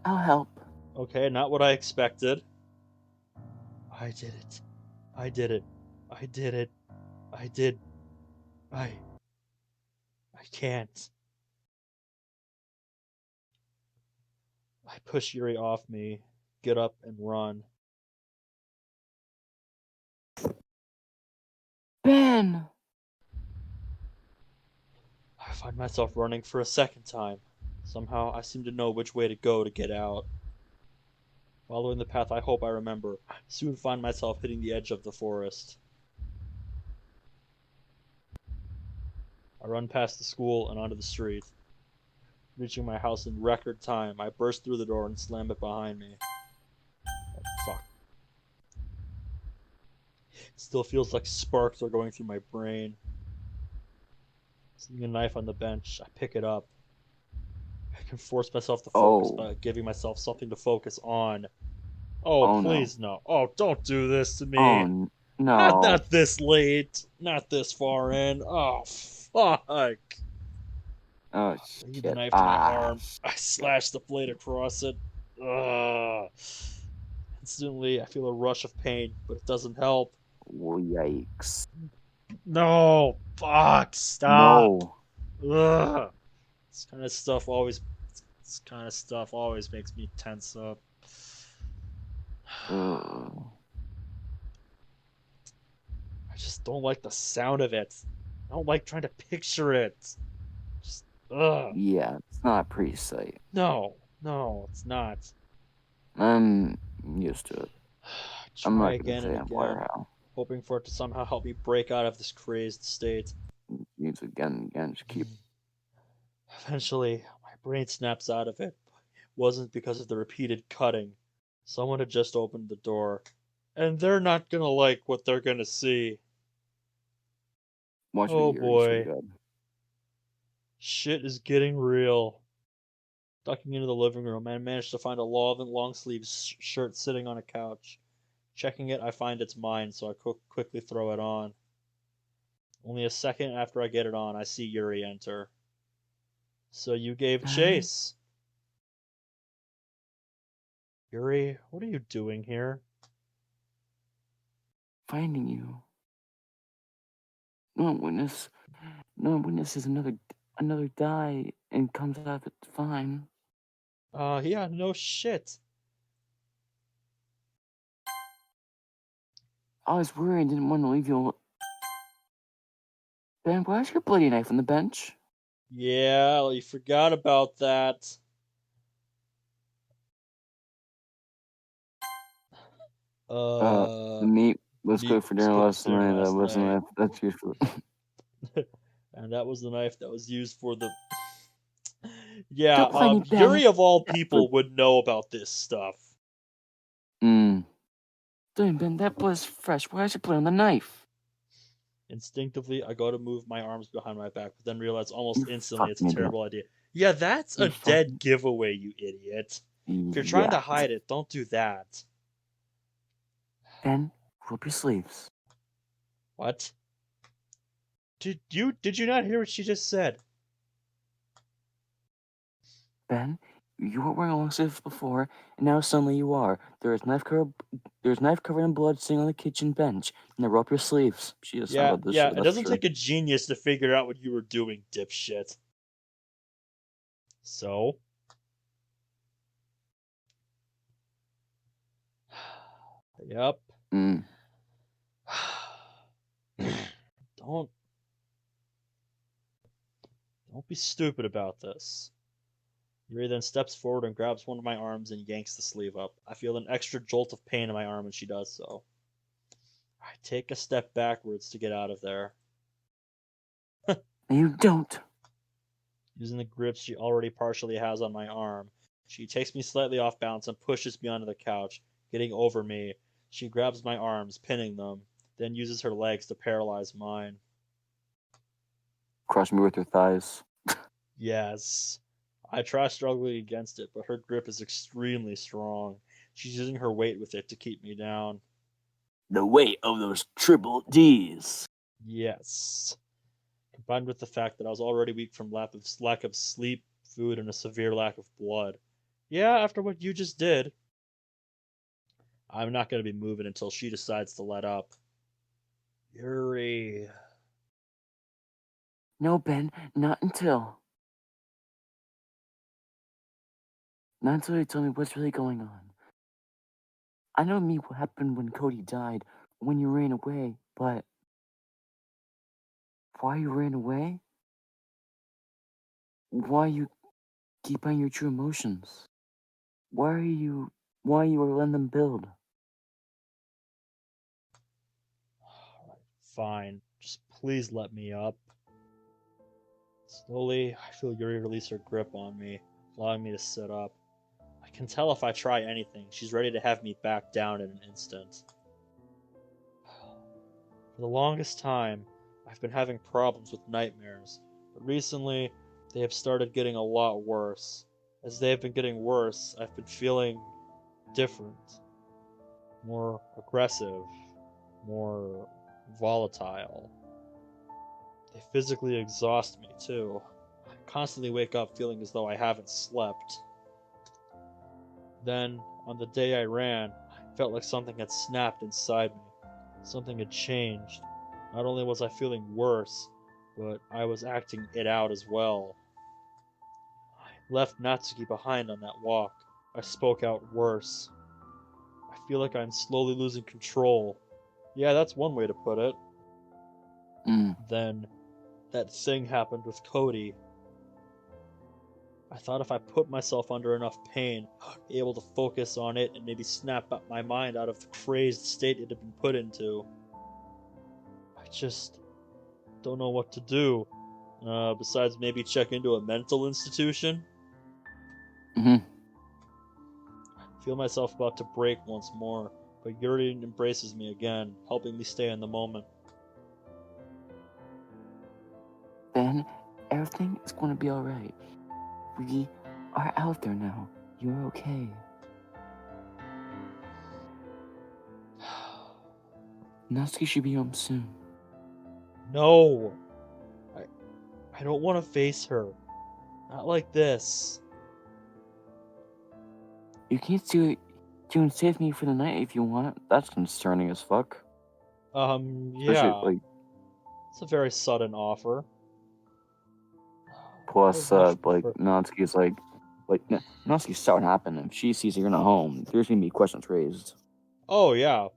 I'll help. Okay, not what I expected. I did it. I did it. I did it. I did. I can't. I push Yuri off me, get up, and run. Ben! I find myself running for a second time. Somehow, I seem to know which way to go to get out. Following the path I hope I remember, I soon find myself hitting the edge of the forest. I run past the school and onto the street. Reaching my house in record time, I burst through the door and slam it behind me. Oh, fuck. It still feels like sparks are going through my brain. Seeing a knife on the bench, I pick it up. I can force myself to focus by giving myself something to focus on. Oh, please no. Oh, don't do this to me. Oh, no. Not this late. Not this far in. Oh, fuck. Oh, I lead shit. the knife to my arm. I slash the blade across it. Ugh. Instantly, I feel a rush of pain, but it doesn't help. Oh, yikes. No. Fuck. Stop. No. Ugh. This kind of stuff always makes me tense up. I just don't like the sound of it. I don't like trying to picture it. Just, ugh. Yeah, it's not a pretty sight. No, it's not. I'm used to it. I'm Try not again gonna say and I'm again, hoping for it to somehow help me break out of this crazed state. Use again and again. Just keep. Eventually, my brain snaps out of it. It wasn't because of the repeated cutting. Someone had just opened the door, and they're not gonna like what they're gonna see. Watch Oh me, Yuri. boy. Shit is getting real. Ducking into the living room, I managed to find a long sleeve shirt sitting on a couch. Checking it, I find it's mine, so I quickly throw it on. Only a second after I get it on, I see Yuri enter. So you gave chase. Yuri, what are you doing here? Finding you. No one witnesses another die and comes out of it fine. Yeah, no shit. I was worried and didn't want to leave you. Ben, where's your bloody knife on the bench? Yeah, well, you forgot about that. The meat was good for dinner last night. That wasn't that's useful. And that was the knife that was used for the Yeah, Don't play me, Ben. Yuri of all That people blood. would know about this stuff. Damn, Ben, that blood's fresh. Why is it blood on the knife? Instinctively, I go to move my arms behind my back, but then realize almost You instantly it's a fucking idiot. terrible idea. Yeah, that's a You dead fucking giveaway, you idiot. If you're trying to yeah. hide it, don't do that. Ben, roll up your sleeves. What? Did you not hear what she just said? Ben, you weren't wearing long sleeves before, and now suddenly you are. There's knife covered in blood sitting on the kitchen bench. Now roll up your sleeves. She does not Yeah, about this yeah, shit, it that's for doesn't sure. take a genius to figure out what you were doing, dipshit. So? Yep. Mm. Don't don't be stupid about this. Yuri then steps forward and grabs one of my arms and yanks the sleeve up. I feel an extra jolt of pain in my arm when she does so. I take a step backwards to get out of there. You don't. Using the grip she already partially has on my arm, she takes me slightly off balance and pushes me onto the couch. Getting over me, she grabs my arms, pinning them, then uses her legs to paralyze mine. Crush me with your thighs. Yes. I try struggling against it, but her grip is extremely strong. She's using her weight with it to keep me down. The weight of those triple D's. Yes. Combined with the fact that I was already weak from lack of sleep, food, and a severe lack of blood. Yeah, after what you just did, I'm not going to be moving until she decides to let up. Yuri. No, Ben, not until. Not until you tell me what's really going on. I know me what happened when Cody died, when you ran away, but why you ran away? Why you keep on your true emotions? Why you are letting them build? Fine. Just please let me up. Slowly, I feel Yuri release her grip on me, allowing me to sit up. I can tell if I try anything, she's ready to have me back down in an instant. For the longest time, I've been having problems with nightmares, but recently, they have started getting a lot worse. As they have been getting worse, I've been feeling different, more aggressive, more volatile. They physically exhaust me, too. I constantly wake up feeling as though I haven't slept. Then, on the day I ran, I felt like something had snapped inside me. Something had changed. Not only was I feeling worse, but I was acting it out as well. I left Natsuki behind on that walk. I spoke out worse. I feel like I'm slowly losing control. Yeah, that's one way to put it. Mm. Then, that thing happened with Cody. I thought if I put myself under enough pain, I'd be able to focus on it and maybe snap my mind out of the crazed state it had been put into. I just don't know what to do. Besides maybe check into a mental institution. Hmm. I feel myself about to break once more, but Yuri embraces me again, helping me stay in the moment. Ben, everything is going to be alright. We are out there now. You're okay. Natsuki should be home soon. No! I, I don't want to face her. Not like this. You can't do it. You can stay with me for the night if you want. That's concerning as fuck. Especially, Yeah. like, It's a very sudden offer. I would plus, much like, prefer. Natsuki's Natsuki's starting to happen. If she sees that you're not home, there's gonna be questions raised. Oh, yeah.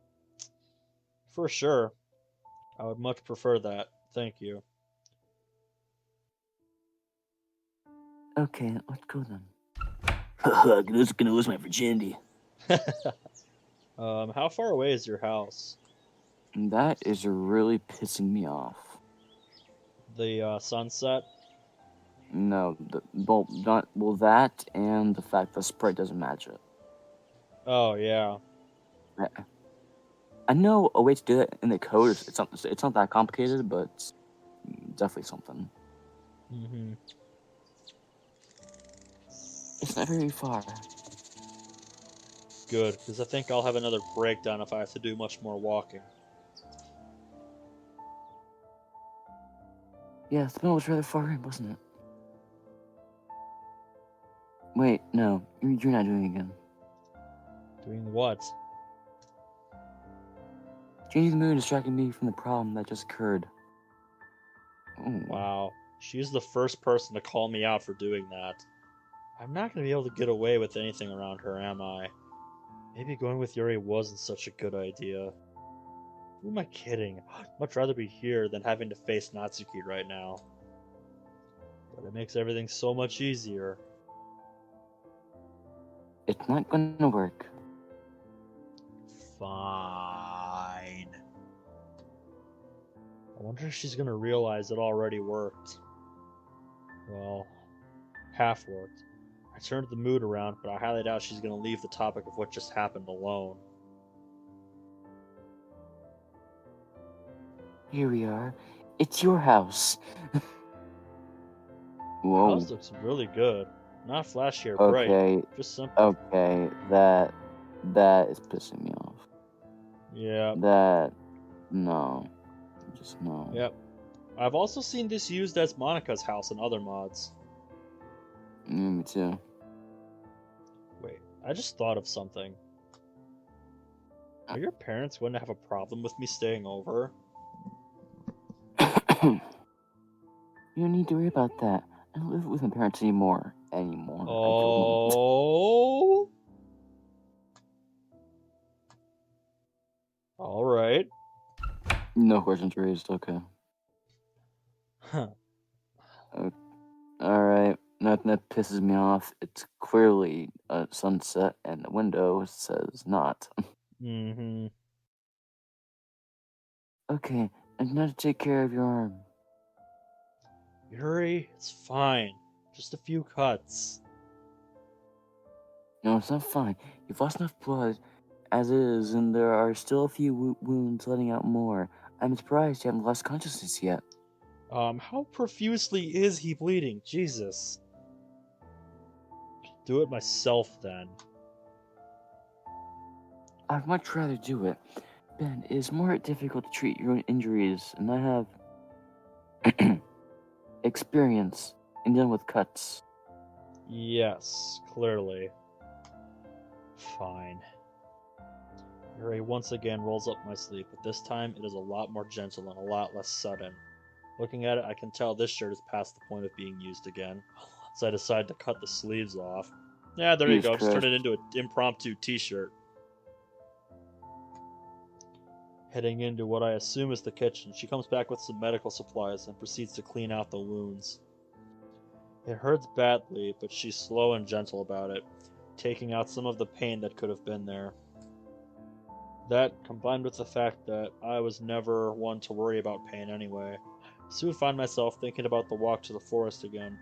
For sure. I would much prefer that. Thank you. Okay, let's go then. I'm gonna lose my virginity. How far away is your house? That is really pissing me off. The sunset? No, that and the fact the sprite doesn't match it. Oh, yeah. I know a way to do it in the code. It's not that complicated, but it's definitely something. Mm-hmm. It's not very far. Good, because I think I'll have another breakdown if I have to do much more walking. Yeah, the middle was rather far in, wasn't it? Wait, no, you're not doing it again. Doing what? Changing the mood distracted me from the problem that just occurred. Ooh. Wow. She's the first person to call me out for doing that. I'm not going to be able to get away with anything around her, am I? Maybe going with Yuri wasn't such a good idea. Who am I kidding? I'd much rather be here than having to face Natsuki right now. But it makes everything so much easier. It's not gonna work. Fine. I wonder if she's gonna realize it already worked. Well, half worked. I turned the mood around, but I highly doubt she's gonna leave the topic of what just happened alone. Here we are. It's your house. The Whoa. house looks really good. Not flashy or bright, Okay. just simple. Okay. That is pissing me off. Yeah. No. Just no. Yep. I've also seen this used as Monica's house in other mods. Me too. Wait, I just thought of something. Are your parents going to have a problem with me staying over? You don't need to worry about that. I don't live with my parents anymore. Oh. All right. No questions raised. Okay. Huh. All right. Nothing that pisses me off. It's clearly a sunset, and the window says not. Mm-hmm. Okay. And now to take care of your arm. Yuri, it's fine. Just a few cuts. No, it's not fine. You've lost enough blood as is, and there are still a few wounds letting out more. I'm surprised you haven't lost consciousness yet. How profusely is he bleeding? Jesus. Do it myself then. I'd much rather do it. Ben, it is more difficult to treat your own injuries, and I have experience in dealing with cuts. Yes, clearly. Fine. Yuri once again rolls up my sleeve, but this time it is a lot more gentle and a lot less sudden. Looking at it, I can tell this shirt is past the point of being used again, so I decide to cut the sleeves off. Yeah, there you Jesus go, just turn Christ. it into an impromptu t-shirt. Heading into what I assume is the kitchen, she comes back with some medical supplies and proceeds to clean out the wounds. It hurts badly, but she's slow and gentle about it, taking out some of the pain that could have been there. That, combined with the fact that I was never one to worry about pain anyway, I soon find myself thinking about the walk to the forest again,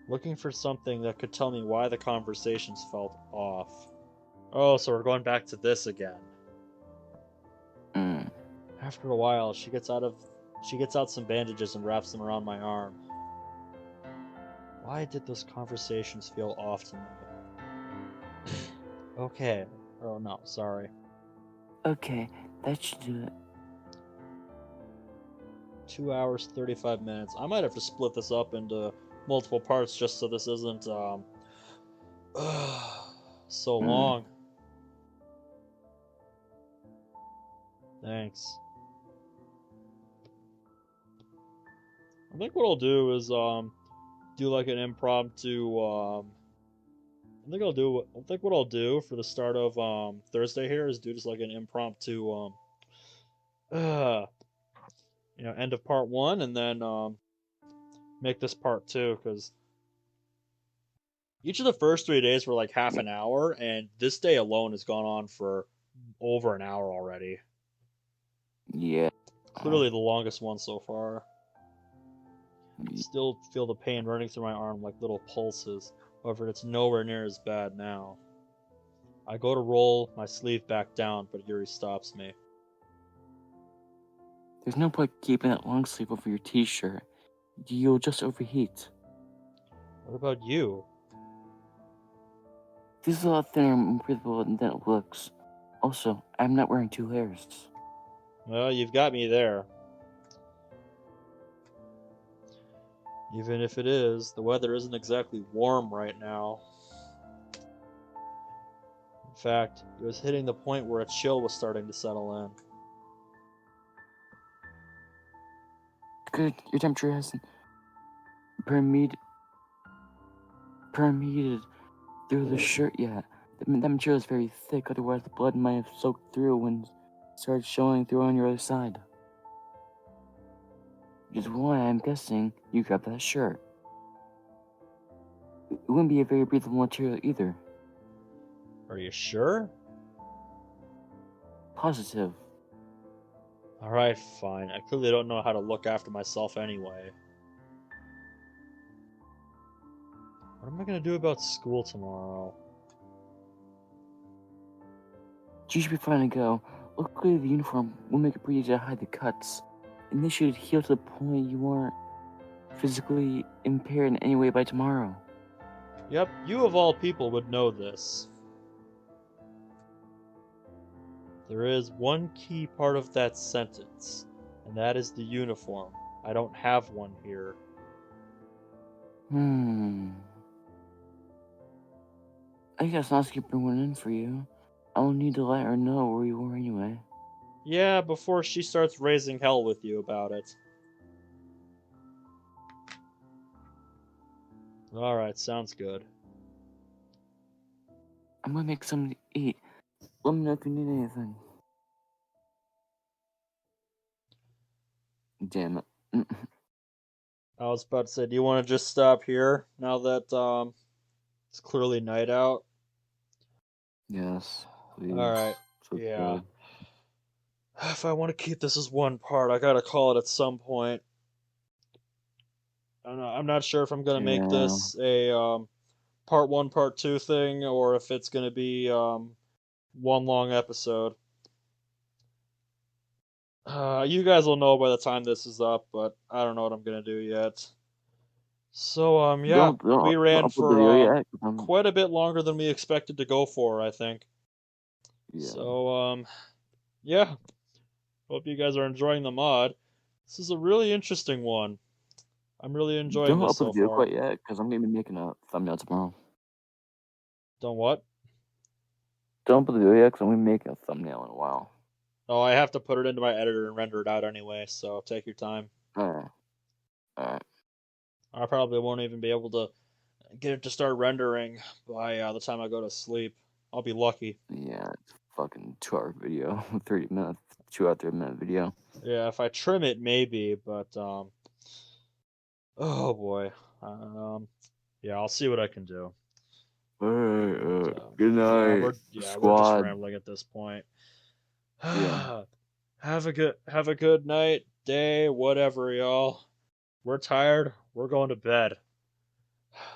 looking for something that could tell me why the conversations felt off. Oh, so we're going back to this again. Mm. After a while, she gets out some bandages and wraps them around my arm. Why did those conversations feel off to me? Okay. Oh no, sorry. Okay, that should do it. 2 hours, 35 minutes. I might have to split this up into multiple parts just so this isn't so long. Thanks. I think what I'll do is do like an impromptu I think what I'll do for the start of Thursday here is do just like an impromptu uh end of part 1 and then make this part 2 cuz each of the first 3 days were like half an hour and this day alone has gone on for over an hour already. Yeah. Clearly the longest one so far. I can still feel the pain running through my arm like little pulses. However, it's nowhere near as bad now. I go to roll my sleeve back down, but Yuri stops me. There's no point keeping that long sleeve over your t-shirt. You'll just overheat. What about you? This is a lot thinner and more breathable than it looks. Also, I'm not wearing 2 layers. Well, you've got me there. Even if it is, the weather isn't exactly warm right now. In fact, it was hitting the point where a chill was starting to settle in. Good, your temperature hasn't permeated through the shirt yet. That material is very thick, otherwise the blood might have soaked through when it started showing through on your other side. Which is why I'm guessing you grabbed that shirt. It wouldn't be a very breathable material either. Are you sure? Positive. Alright, fine. I clearly don't know how to look after myself anyway. What am I gonna do about school tomorrow? You should be fine to go. Luckily, the uniform will make it pretty easy to hide the cuts, and they should heal to the point you aren't physically impaired in any way by tomorrow. Yep, you of all people would know this. There is one key part of that sentence, and that is the uniform. I don't have one here. I guess I'll skip one in for you. I'll need to let her know where you were anyway. Yeah, before she starts raising hell with you about it. Alright, sounds good. I'm gonna make something to eat. Let me know if you need anything. Damn it. I was about to say, do you want to just stop here now that it's clearly night out? Yes, please. Alright, So yeah. good. If I want to keep this as one part, I gotta call it at some point. I don't know. I'm not sure if I'm gonna make Yeah. this a part one, part two thing, or if it's gonna be one long episode. You guys will know by the time this is up, but I don't know what I'm gonna do yet. So yeah, we ran Don't upload the video for yet. quite a bit longer than we expected to go for, I think. Yeah. So yeah. Hope you guys are enjoying the mod. This is a really interesting one. I'm really enjoying Don't this upload the so video far. quite yet, because I'm gonna be making a thumbnail tomorrow. Don't what? Don't upload the video yet, because I'm gonna be making a thumbnail in a while. Oh, I have to put it into my editor and render it out anyway, so take your time. Alright. I probably won't even be able to get it to start rendering by the time I go to sleep. I'll be lucky. Yeah, it's a fucking 2-hour video. 30 minutes. 2 hour, 30-minute video. Yeah, if I trim it, maybe, but oh boy. Yeah, I'll see what I can do. Alright, So, good night, we're just squad. rambling at this point. Yeah. Have a good night, day, whatever, y'all. We're tired. We're going to bed.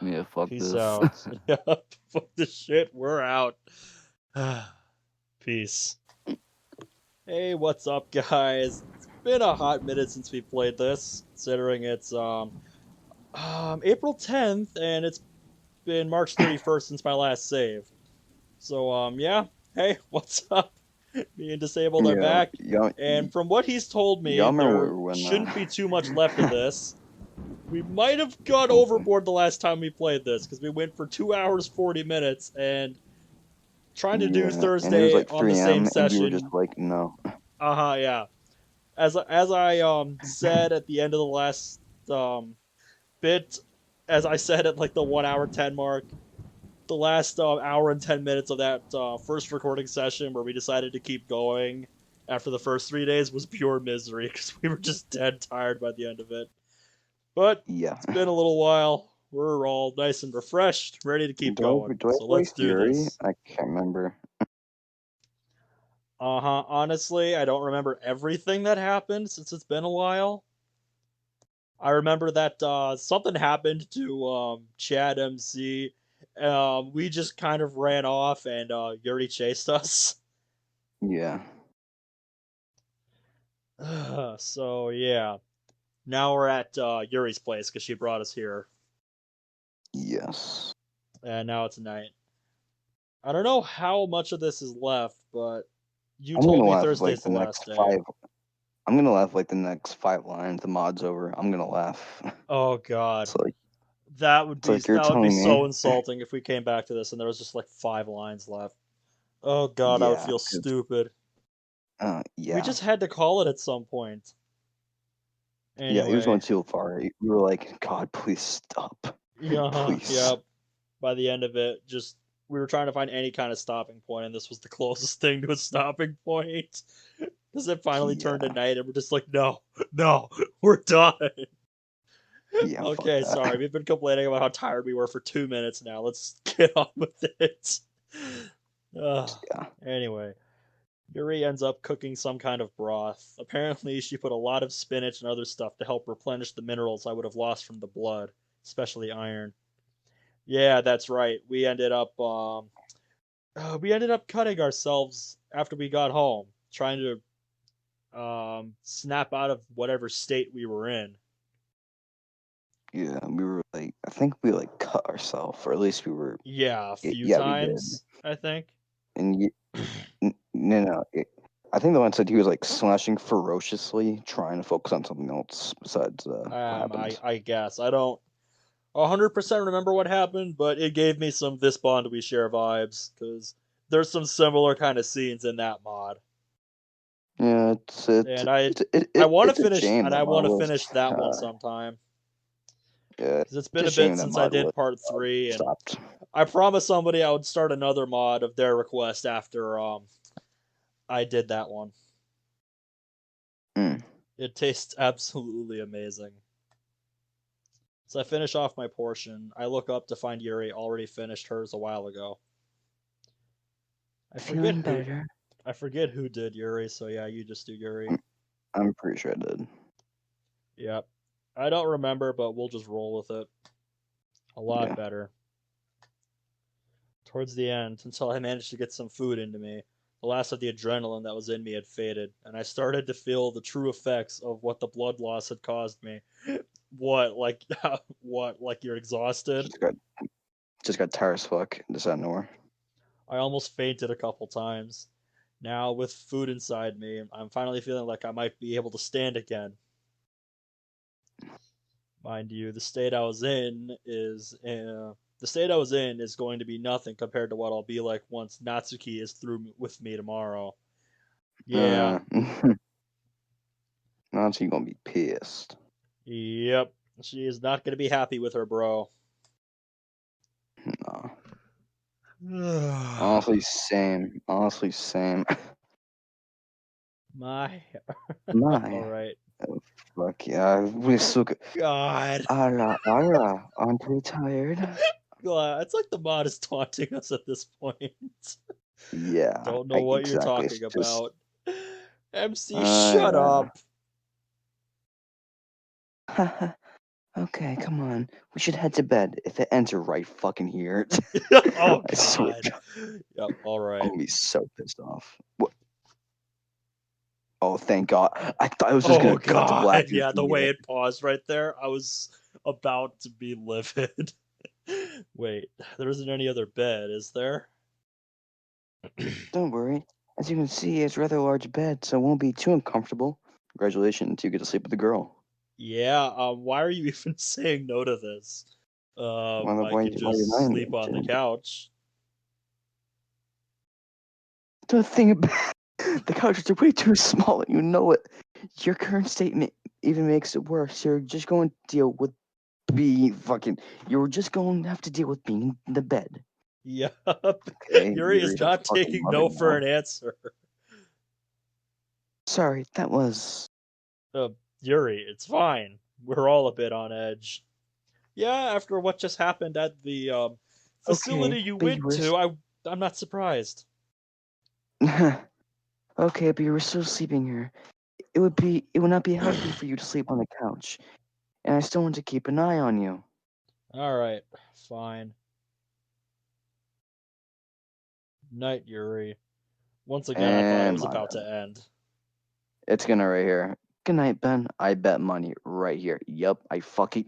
Yeah, fuck Peace this. out. Yep. Fuck this shit. We're out. Peace. Hey, what's up, guys? It's been a hot minute since we played this, considering it's April 10th and it's been March 31st since my last save. So yeah. Hey, what's up? Me and Disabled are Yeah, back, and from what he's told me, y'all remember there when shouldn't be too much left of this. We might have gone overboard the last time we played this because we went for 2 hours 40 minutes and trying to do yeah, and it was Thursday like on the same 3 a.m. and we were just session. like, no. Yeah. As I said at the end of the last bit, as I said at like the 1 hour 10 mark, the last hour and 10 minutes of that first recording session where we decided to keep going after the first 3 days was pure misery because we were just dead tired by the end of it. But Yeah. it's been a little while. We're all nice and refreshed, ready to keep going. Do I So let's voice do Yuri? this. I can't remember. Honestly, I don't remember everything that happened since it's been a while. I remember that something happened to Chad MC. We just kind of ran off, and Yuri chased us. Yeah. So yeah, now we're at Yuri's place because she brought us here, Yes. and now it's night. I don't know how much of this is left, but you I'm told gonna me laugh Thursday's like the the last next day. 5. I'm gonna laugh like the next 5 lines. The mod's over. I'm gonna laugh. Oh God, It's like you're that would be telling so me. insulting if we came back to this and there was just like 5 lines left. Oh God, I would Yeah. feel 'Cause, stupid. We yeah. just had to call it at some point. Yeah. He was going Anyway, too far. We were like, God, please stop. yeah, Please. yep. By the end of it, just we were trying to find any kind of stopping point, and this was the closest thing to a stopping point. Because it finally turned to Yeah. night, and we're just like, no, no, we're done. Yeah. Fuck Okay, sorry, that. we've been complaining about how tired we were for 2 minutes now. Let's get on with it. Yeah. Anyway, Yuri ends up cooking some kind of broth. Apparently, she put a lot of spinach and other stuff to help replenish the minerals I would have lost from the blood, especially iron. Yeah, that's right. We ended up cutting ourselves after we got home, trying to snap out of whatever state we were in. Yeah. We were like, I think we like cut ourselves, or at least we were. Yeah, a few Yeah, we did. times, I think. And no, no. I think the one said he was like slashing ferociously, trying to focus on something else besides what happened. I guess I don't 100% remember what happened, but it gave me some This Bond We Share vibes because there's some similar kind of scenes in that mod, Yeah, and it's a shame that I mod want to was finish that one uh sometime yeah, because it's it's been a a bit shame that since I mod was did part three, and stopped. I promised somebody I would start another mod of their request after I did that one. Mm. It tastes absolutely amazing. So I finish off my portion. I look up to find Yuri already finished hers a while ago. I forget Feeling who better. I forget who did Yuri, so yeah, you just do Yuri. Mm, I'm pretty sure I did. Yep. I don't remember, but we'll just roll with it. A lot Yeah. better. Towards the end, until I managed to get some food into me, the last of the adrenaline that was in me had faded, and I started to feel the true effects of what the blood loss had caused me. What, like, what, like you're exhausted? Just got just got tired as fuck. Just out of nowhere. I almost fainted a couple times. Now, with food inside me, I'm finally feeling like I might be able to stand again. Mind you, the state I was in is going to be nothing compared to what I'll be like once Natsuki is through with me tomorrow. Yeah, Uh now she's gonna be pissed. yep. She is not going to be happy with her bro. No. My Honestly, same. Honestly, same. all My right. fuck yeah, we suck. God. Aren't we tired? God, it's like the mod is taunting us at this point. Yeah, Don't know what you're exactly. It's talking just about. MC, shut yeah. up. Okay, come on. We should head to bed if it ends right fucking here. Oh I swear, God. Yep. All I'm right. gonna be so pissed off. What? Oh, thank God. I thought I was just Oh gonna cut to God. black and Yeah, the way forget. it paused right there, I was about to be livid. Wait, there isn't any other bed, is there? Don't worry. As you can see, it's a rather large bed, so it won't be too uncomfortable. Congratulations, you get to sleep with the girl. Yeah. Why are you even saying no to this? I could Why are you just lying sleep on the to me? couch. The thing about the couches are way too small, and you know it. Your current statement even makes it worse. You're just going to deal with be fucking. You're just going to have to deal with being in the bed. Yup. Okay, Yuri Yuri, is I not fucking taking love it no for now. an answer. Sorry, that was. Uh, Yuri, it's fine. We're all a bit on edge. Yeah, after what just happened at the Okay, facility you but you went were. to, I'm not surprised. Okay, but you were still sleeping here. It would not be healthy for you to sleep on the couch. and I still want to keep an eye on you. Alright, fine. Night, Yuri. Once again, I thought it And was my about to end. It's gonna right here. Good night, Ben. I bet money right here. Yup, I fucking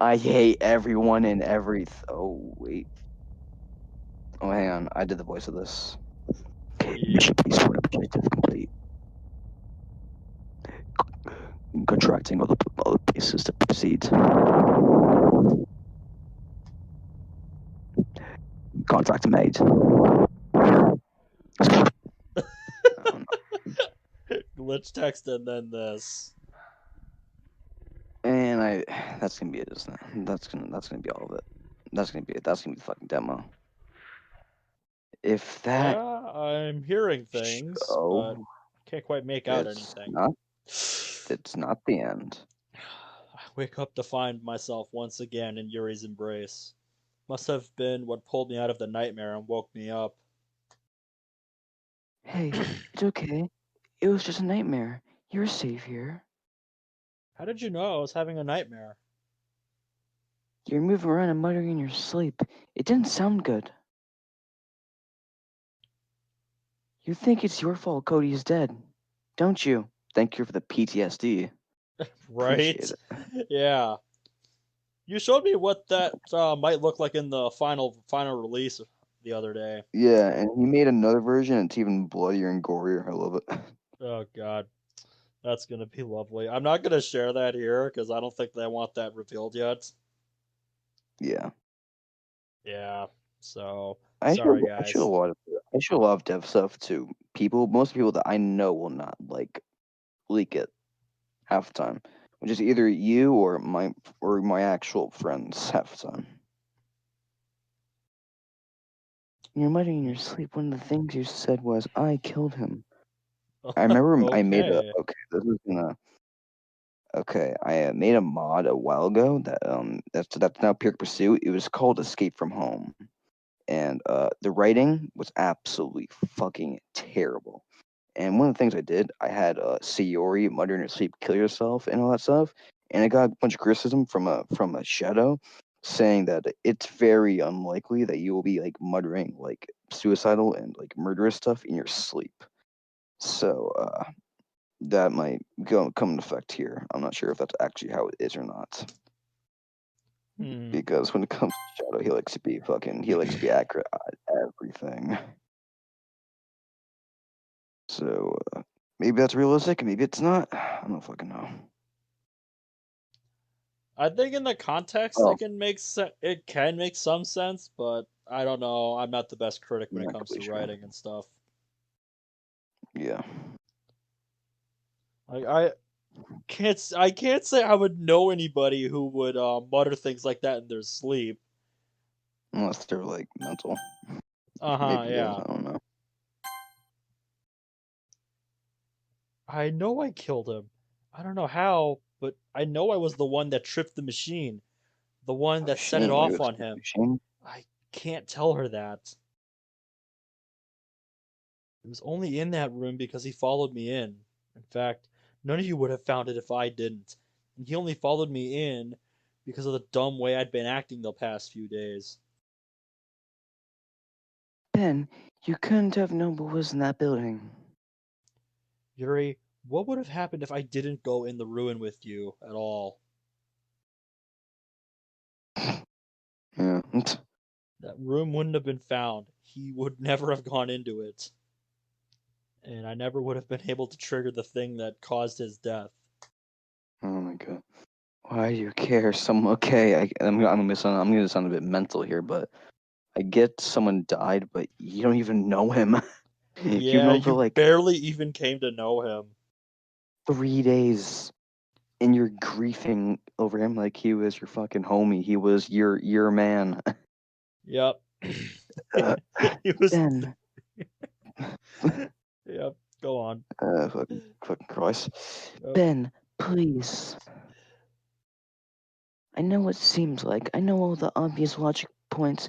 I hate everyone and everything. Oh wait. Oh hang on. I did the voice of this. Yep. Mission peaceful objective complete. Contracting all the pieces to proceed. Contract made. Glitch text and then this. And that's gonna be it, isn't it? That's gonna be all of it. That's gonna be it. That's gonna be the fucking demo. If that Yeah, I'm hearing things, but show, I can't quite make out anything. it's not the end. I wake up to find myself once again in Yuri's embrace. Must have been what pulled me out of the nightmare and woke me up. Hey, it's okay. It was just a nightmare. You're safe here. How did you know I was having a nightmare? You're moving around and muttering in your sleep. It didn't sound good. You think it's your fault Cody is dead, don't you? Thank you for the PTSD. Right? Appreciate it. Yeah. You showed me what that might look like in the final release the other day. Yeah, and he made another version. It's even bloodier and gorier. I love it. Oh god, that's gonna be lovely. I'm not gonna share that here because I don't think they want that revealed yet. Yeah, Yeah. So I show sorry I show a guys. lot of I show a lot of dev stuff to people. Most people that I know will not like leak it half the time, which is either you or my actual friends half the time. You're muttering in your sleep. One of the things you said was, "I killed him." I remember I made a Okay. okay. This is gonna okay. I made a mod a while ago that's now Pure Pursuit. It was called Escape from Home, and the writing was absolutely fucking terrible. And one of the things I did, I had Sayori mutter in her sleep, kill yourself, and all that stuff. And I got a bunch of criticism from a shadow, saying that it's very unlikely that you will be like muttering like suicidal and like murderous stuff in your sleep. So that might come into effect here. I'm not sure if that's actually how it is or not. Hmm. Because when it comes to Shadow, he likes to be accurate at everything. So maybe that's realistic, maybe it's not. I don't fucking know. I think in the context Oh, it can make some sense, but I don't know. I'm not the best critic I'm when it not comes to completely sure. writing and stuff. Yeah. Like I can't say I would know anybody who would mutter things like that in their sleep. Unless they're like mental. Uh-huh, Maybe is. yeah. I don't know. I know I killed him. I don't know how, but I know I was the one that tripped the machine, the one The that set it machine. Wait, off what's on the him. machine? I can't tell her that. It was only in that room because he followed me in. In fact, none of you would have found it if I didn't. And he only followed me in because of the dumb way I'd been acting the past few days. Ben, you couldn't have known what was in that building. Yuri, what would have happened if I didn't go in the ruin with you at all? Yeah. That room wouldn't have been found. He would never have gone into it. And I never would have been able to trigger the thing that caused his death. Oh my god. Why do you care? I'm gonna sound a bit mental here, but I get someone died, but you don't even know him. You've Yeah, known for you like barely even came to know him. 3 days, and you're griefing over him like he was your fucking homie. He was your man. Yep. Uh, He was. ben, Yep. Go on. fucking Christ. Yep. Ben, please. I know what it seems like. I know all the obvious logic points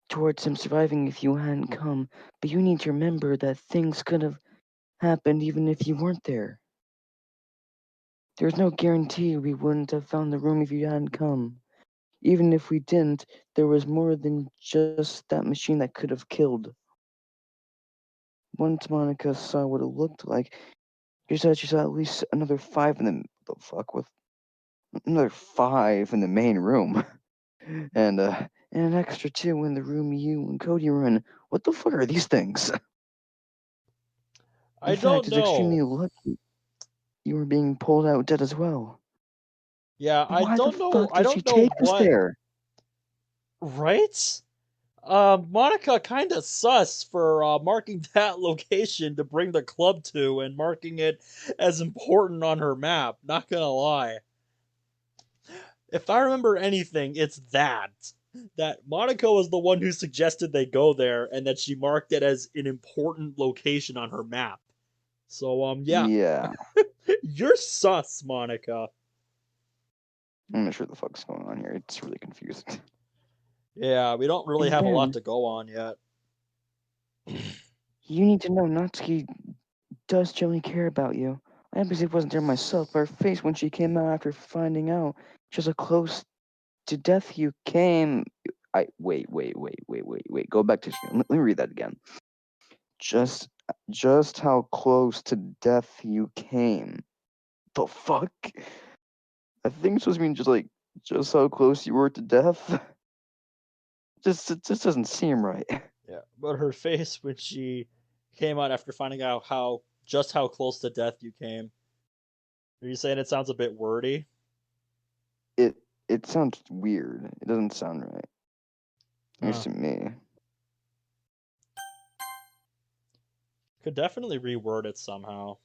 towards him surviving if you hadn't come, but you need to remember that things could have happened even if you weren't there. There's no guarantee we wouldn't have found the room if you hadn't come. Even if we didn't, there was more than just that machine that could have killed. Once Monica saw what it looked like, she said she saw at least another five in the fuck with another five in the main room, and an extra two in the room you and Cody were in. What the fuck are these things? I In fact, don't it's extremely know. lucky you were being pulled out dead as well. Yeah, I Why the don't know. fuck I did she don't know take us what. there? Right? Monica kind of sus for marking that location to bring the club to and marking it as important on her map. Not gonna lie. If I remember anything, it's that Monica was the one who suggested they go there and that she marked it as an important location on her map. So yeah, Yeah, you're sus, Monica. I'm not sure what the fuck's going on here. It's really confusing. Yeah, we don't really And have a lot Ben, to go on yet. you need to know Natsuki does genuinely care about you. I obviously wasn't there myself, but her face when she came out after finding out just how close to death you came. Wait. Go back to let me read that again. Just just how close to death you came. The fuck? I think it's supposed to mean just how close you were to death. It just doesn't seem right. Yeah, but her face when she came out after finding out how close to death you came. Are you saying it sounds a bit wordy? It it sounds weird. It doesn't sound right. At least Huh. to me. Could definitely reword it somehow.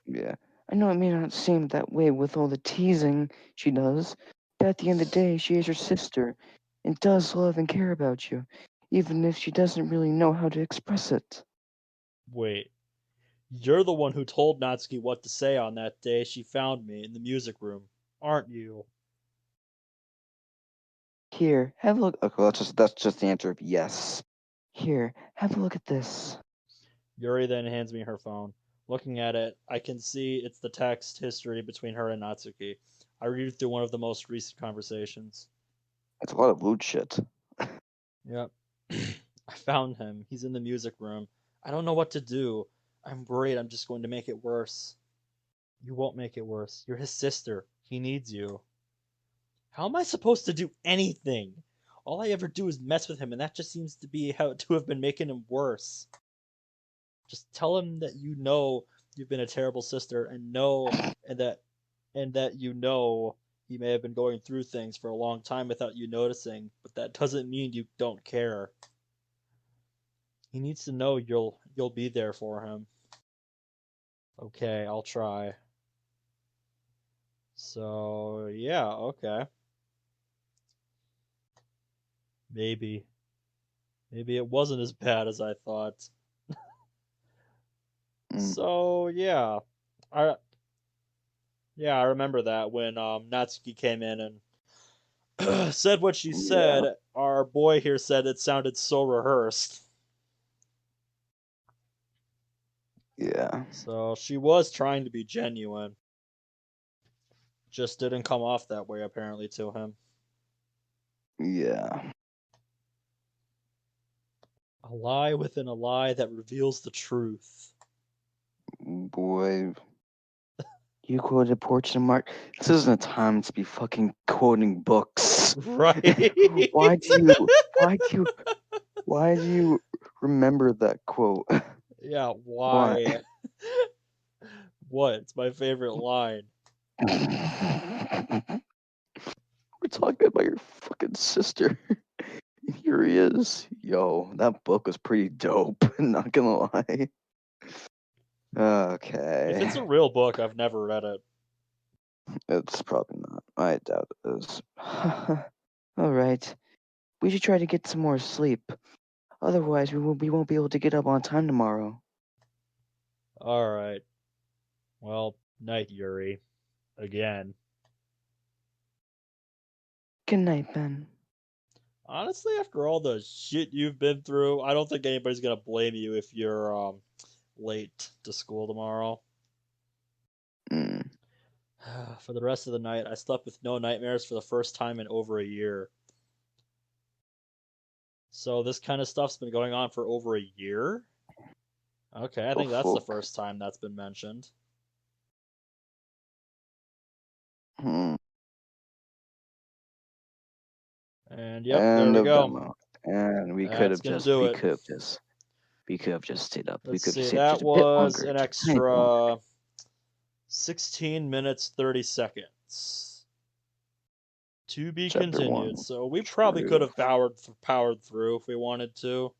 Yeah. I know it may not seem that way with all the teasing she does, but at the end of the day, she is your sister and does love and care about you, even if she doesn't really know how to express it. Wait, you're the one who told Natsuki what to say on that day she found me in the music room, aren't you? Here, have a look. Okay, that's just the answer of yes. Here, have a look at this. Yuri then hands me her phone. Looking at it, I can see it's the text history between her and Natsuki. I read through one of the most recent conversations. It's a lot of loot shit. Yep. I found him. He's in the music room. I don't know what to do. I'm worried I'm just going to make it worse. You won't make it worse. You're his sister. He needs you. How am I supposed to do anything? All I ever do is mess with him, and that just seems to be how to have been making him worse. Just tell him that you know you've been a terrible sister and that you know he may have been going through things for a long time without you noticing, but that doesn't mean you don't care. He needs to know you'll be there for him. Okay, I'll try. So, yeah, okay. Maybe. Maybe it wasn't as bad as I thought. Mm, So, I yeah, I remember that when Natsuki came in and said what she yeah, said. Our boy here said it sounded so rehearsed. yeah, So, she was trying to be genuine. Just didn't come off that way apparently to him. yeah. A lie within a lie that reveals the truth. Boy, you quoted Portrait of Mark. This isn't a time to be fucking quoting books. Right? why do you? Why do you? Why do you remember that quote? Yeah, Why? why? What? It's my favorite line. We're talking about your fucking sister. Here he is. Yo, that book was pretty dope. Not gonna lie. If it's Okay. a real book, I've never read it. It's probably not. I doubt it is. Alright. We should try to get some more sleep. Otherwise, we won't be able to get up on time tomorrow. Alright. Well, night, Yuri. Again. Good night, Ben. Honestly, after all the shit you've been through, I don't think anybody's gonna blame you if you're late to school tomorrow. Mm. For the rest of the night, I slept with no nightmares for the first time in over a year. So this kind of stuff's been going on for over a year? Okay, I Oh think that's the fuck. first time that's been mentioned. Hmm. And yep, there End we of go. demo. And we could That's have gonna just do we it. could have just we could have just stayed up. We Let's could have just see, stayed up that just a bit was longer, an just a tiny bit longer. extra 16 minutes 30 seconds. To be Chapter continued. one. So we probably could True. have powered through if we wanted to.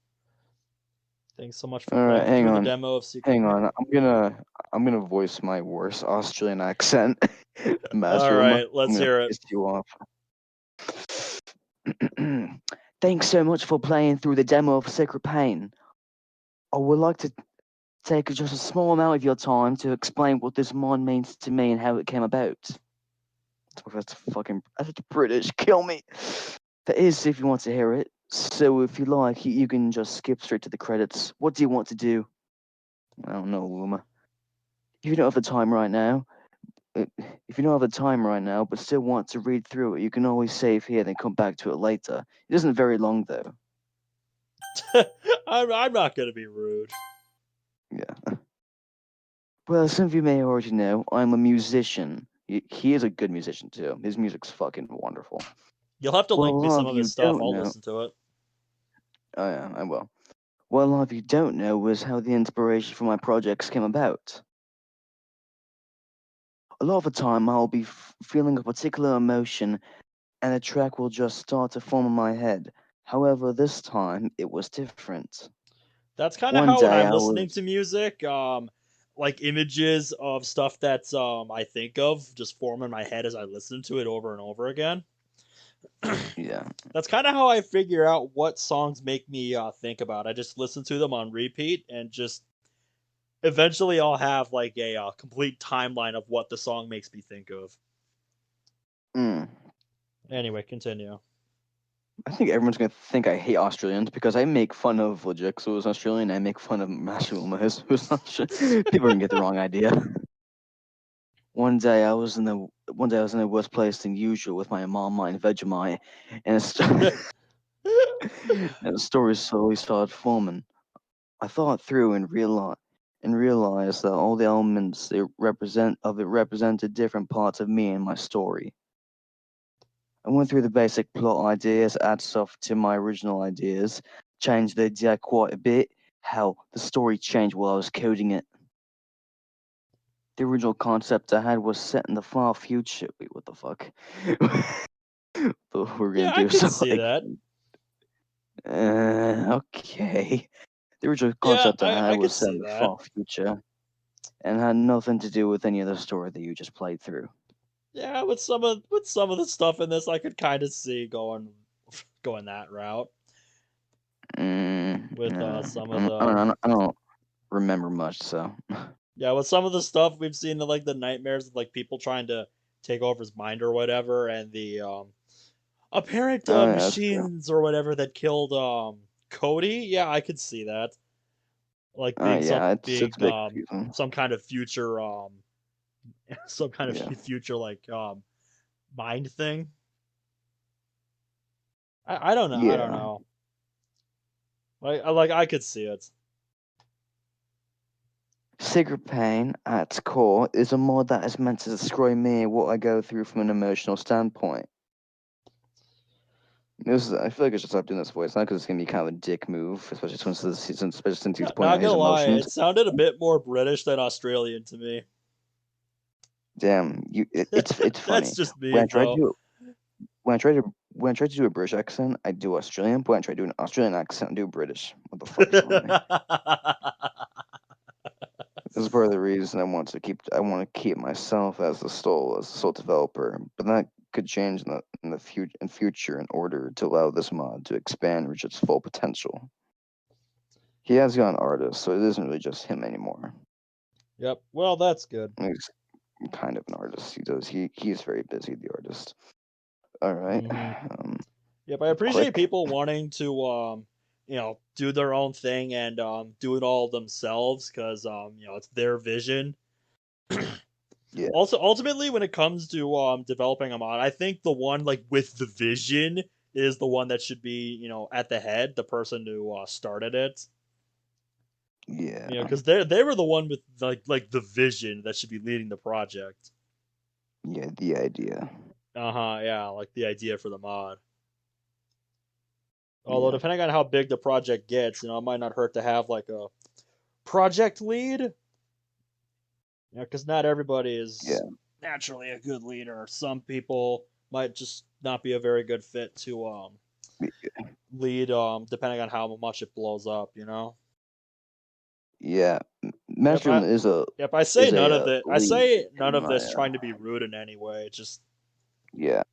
Thanks so much for Alright, playing hang through the on. demo of Secret Hang on. Pain. I'm gonna voice my worst Australian accent. All Mazruma. right, I'm let's gonna hear it. piss you off. Thanks so much for playing through the demo of Secret Pain. I would like to take just a small amount of your time to explain what this mod means to me and how it came about. That's British. Kill me. That is, if you want to hear it. So if you like, you can just skip straight to the credits. What do you want to do? I don't know, Luma. If you don't have the time right now, if you don't have the time right now, but still want to read through it, you can always save here, then come back to it later. It isn't very long though. I'm not gonna be rude. Yeah. Well, some of you may already know, I'm a musician. He is a good musician too. His music's fucking wonderful. You'll have to Well, link a me lot some of of his you stuff. don't I'll know. listen to it. Oh yeah, I will. What a lot of you don't know was how the inspiration for my projects came about. A lot of the time, I'll be feeling a particular emotion, and a track will just start to form in my head. However, this time it was different. That's kind of One how when day I'm I listening was, to music, like images of stuff that's I think of just form in my head as I listen to it over and over again. yeah, That's kind of how I figure out what songs make me think about. I just listen to them on repeat and just eventually I'll have like a complete timeline of what the song makes me think of. mm, Anyway, continue. I think everyone's gonna think I hate Australians because I make fun of Logix, who is Australian, and I make fun of Mashulma, who's Australian. People are gonna get the wrong idea. One day I was in a worse place than usual with my Marmite and Vegemite, and and the story slowly started forming. I thought through and realized that all the elements it represented different parts of me and my story. I went through the basic plot ideas, add stuff to my original ideas, changed the idea quite a bit. How the story changed while I was coding it. The original concept I had was set in the far future. Wait, what the fuck? But we're gonna Yeah, I do could so see like, that. okay. The original Yeah, concept I had I could was set see in the that. far future and had nothing to do with any of the story that you just played through. Yeah, with some of the stuff in this, I could kind of see going that route with some of the I don't remember much, so. yeah with some of the stuff we've seen in like the nightmares of like people trying to take over his mind or whatever, and the apparent Oh, yeah, that's true. machines or whatever that killed Cody. Yeah, I could see that like Yeah, it's being a bit confusing. some kind of future some kind of Yeah. future like mind thing. I don't know. I don't Yeah. know. Like I could see it. Secret Pain, at its core, is a mod that is meant to describe me and what I go through from an emotional standpoint. I feel like I should stop doing this voice, not because it's gonna be kind of a dick move, especially since he's pointing Not out his gonna lie, emotions. it sounded a bit more British than Australian to me. Damn, it's That's funny. just me When I try to though. do when I try to do a British accent, I do Australian. But when I try to do an Australian accent, I do British. What the fuck is wrong with me? This is part of the reason I want to keep myself as the sole developer, but that could change in future in order to allow this mod to expand and reach its full potential. He has gone artist, so it isn't really just him anymore. Yep. Well, that's good. He's kind of an artist. He's very busy, the artist. All right. Hmm. Yep. I appreciate Click. people wanting to do their own thing and do it all themselves because it's their vision. Yeah. Also, ultimately, when it comes to developing a mod, I think the one like with the vision is the one that should be at the head, the person who started it. Yeah. Because they were the one with like the vision that should be leading the project. Yeah, the idea. Yeah, like the idea for the mod. Although Yeah. depending on how big the project gets, it might not hurt to have like a project lead. Because not everybody Yeah. is naturally a good leader. Some people might just not be a very good fit to lead depending on how much it blows up. Yeah. Yep, Master is a yep, I say none of it. I lead say none in of my this trying to be rude in any way. Just yeah.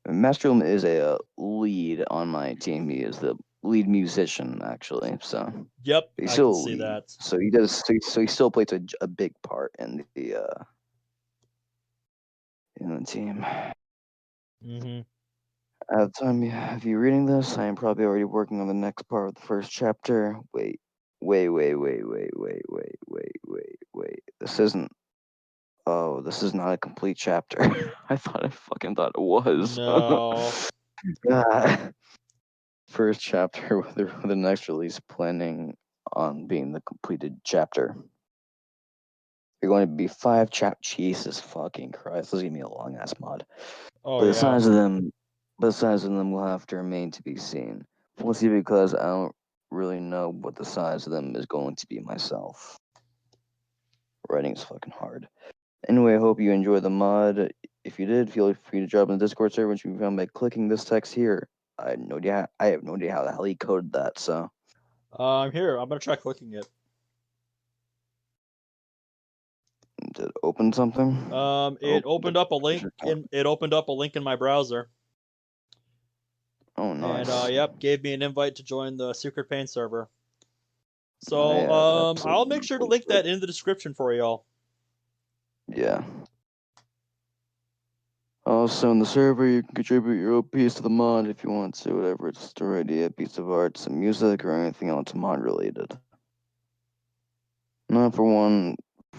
Master is a lead on my team. He is the lead musician actually. So yep, he's I can still a see lead. that. So he does. So he still plays a big part in the team. Hmm. At the time of you reading this, I am probably already working on the next part of the first chapter. Wait. This isn't. Oh, this is not a complete chapter. I fucking thought it was. No. Ah. First chapter with the next release planning on being the completed chapter. You're going to be 5 Jesus fucking Christ. This is gonna be a long ass mod. Oh But yeah. the size of them will have to remain to be seen. We'll see because I don't really know what the size of them is going to be myself. Writing is fucking hard. Anyway, I hope you enjoyed the mod. If you did, feel free to drop in the Discord server, which you can find by clicking this text here. I have no idea. I have no idea how the hell he coded that. So I'm here. I'm gonna try clicking it. did it open something? It Open the opened up a link treasure in it opened up a link in my browser, Oh, and nice. yep, gave me an invite to join the Secret Pain server. I So have I'll make sure to absolutely link that in the description for y'all. yeah. Also, in the server, you can contribute your own piece to the mod if you want to, whatever it's a story idea, piece of art, some music, or anything else mod related. Not for one,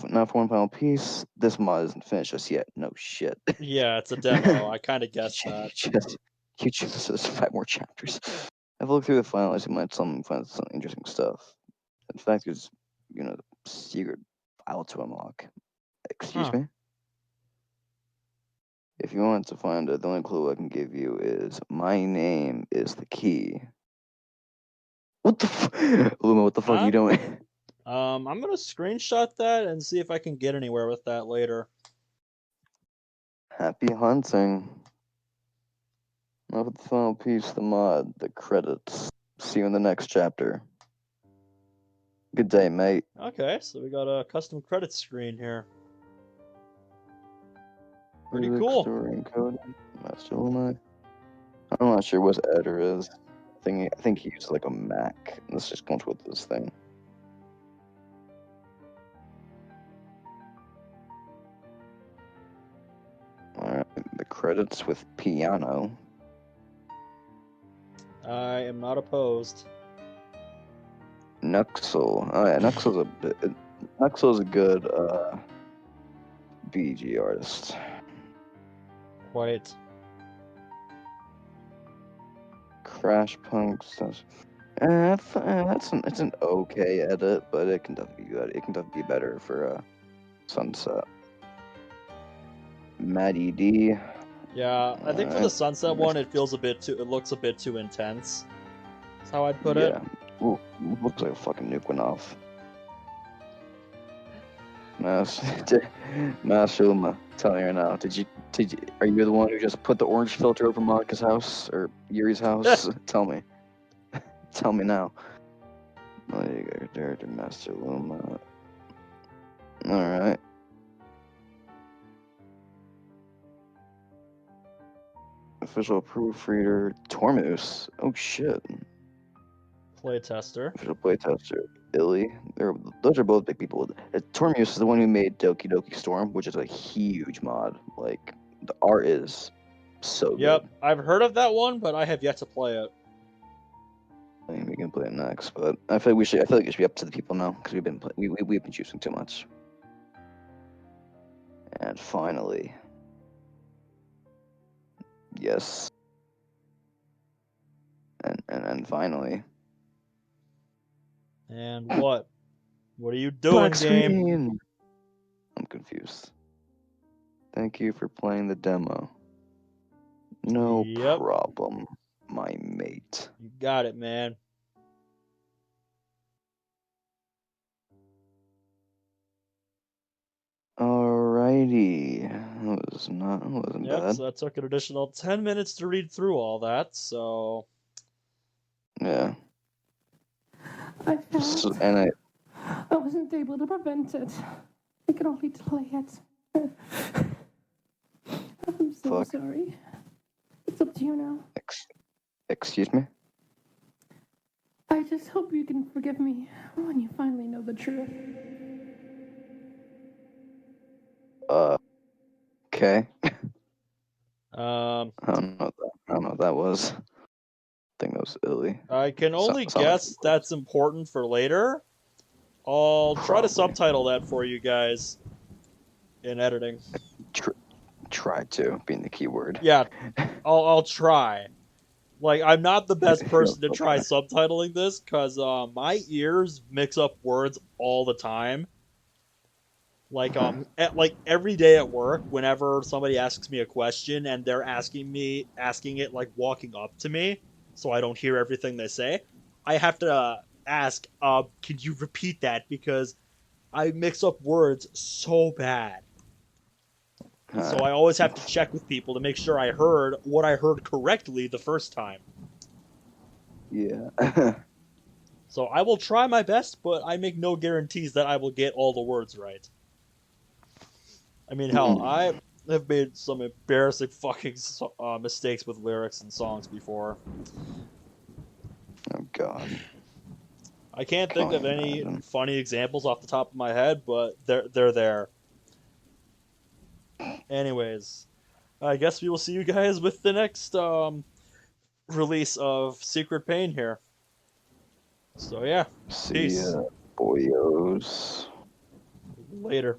not for one final piece. This mod isn't finished just yet. No shit. Yeah, it's a demo. I kind of you guessed that. just there's 5 more chapters. I've looked through the finalists. You might find some interesting stuff. In fact, there's secret file to unlock. Excuse Huh. me. If you want to find it, the only clue I can give you is my name is the key. What the Luma, what the fuck are you I'm doing? I'm gonna screenshot that and see if I can get anywhere with that later. Happy hunting. Now for the final piece, the mod, the credits. See you in the next chapter. Good day, mate. Okay, so we got a custom credit screen here. Pretty Music, cool. story, and coding. Master Luma. I'm not sure what his editor is. I think he uses like a Mac. And this just comes with this thing. Alright, the credits with piano. I am not opposed. Nuxel. Oh yeah, Nuxel's a good BG artist. Quite. Crash Punk stuff. It's an okay edit, but it can definitely be good. It can definitely be better for Sunset. Maddie D. Yeah, I think for the sunset one, it looks a bit too intense. That's how I'd put it. Yeah. Ooh, looks like a fucking nuke went off. Masuma, tell me right now. Are you the one who just put the orange filter over Monica's house or Yuri's house? Tell me. Tell me now. Oh, you got your director, Master Luma. Alright. Official proofreader, Tormus. Oh shit. Playtester. Official playtester, Illy. Those are both big people. Tormus is the one who made Doki Doki Storm, which is a huge mod. Like, the art is so Yep, good. I've heard of that one, but I have yet to play it. I mean, we can play it next, but I feel like it should be up to the people now because we've been choosing too much. And finally, yes. And finally, And what? What are you doing, black game? screen. I'm confused. Thank you for playing the demo. No Yep, problem, my mate. you got it, man. Alrighty. Wasn't Yep, bad. so that took an additional 10 minutes to read through all that, so. Yeah. I failed. And I wasn't able to prevent it. I could only delay it. I'm so Fuck. sorry. It's up to you now. Excuse me? I just hope you can forgive me when you finally know the truth. Okay. Um, I don't know what that was. I think that was illy. I can only Sound like guess that's important for later. I'll try to Probably. subtitle that for you guys in editing. Try to, being the key word. Yeah, I'll try. Like, I'm not the best If person to you'll try subtitling this because my ears mix up words all the time. Like every day at work, whenever somebody asks me a question and they're asking it like walking up to me, so I don't hear everything they say, I have to ask, can you repeat that because I mix up words so bad. So I always have to check with people to make sure I heard what I heard correctly the first time. Yeah. So I will try my best, but I make no guarantees that I will get all the words right. I mean, hell, I have made some embarrassing fucking mistakes with lyrics and songs before. Oh god. I can't Can think of only any imagine. funny examples off the top of my head, but they're there. Anyways, I guess we will see you guys with the next release of Secret Pain here. So yeah, See peace. ya, boyos. Later.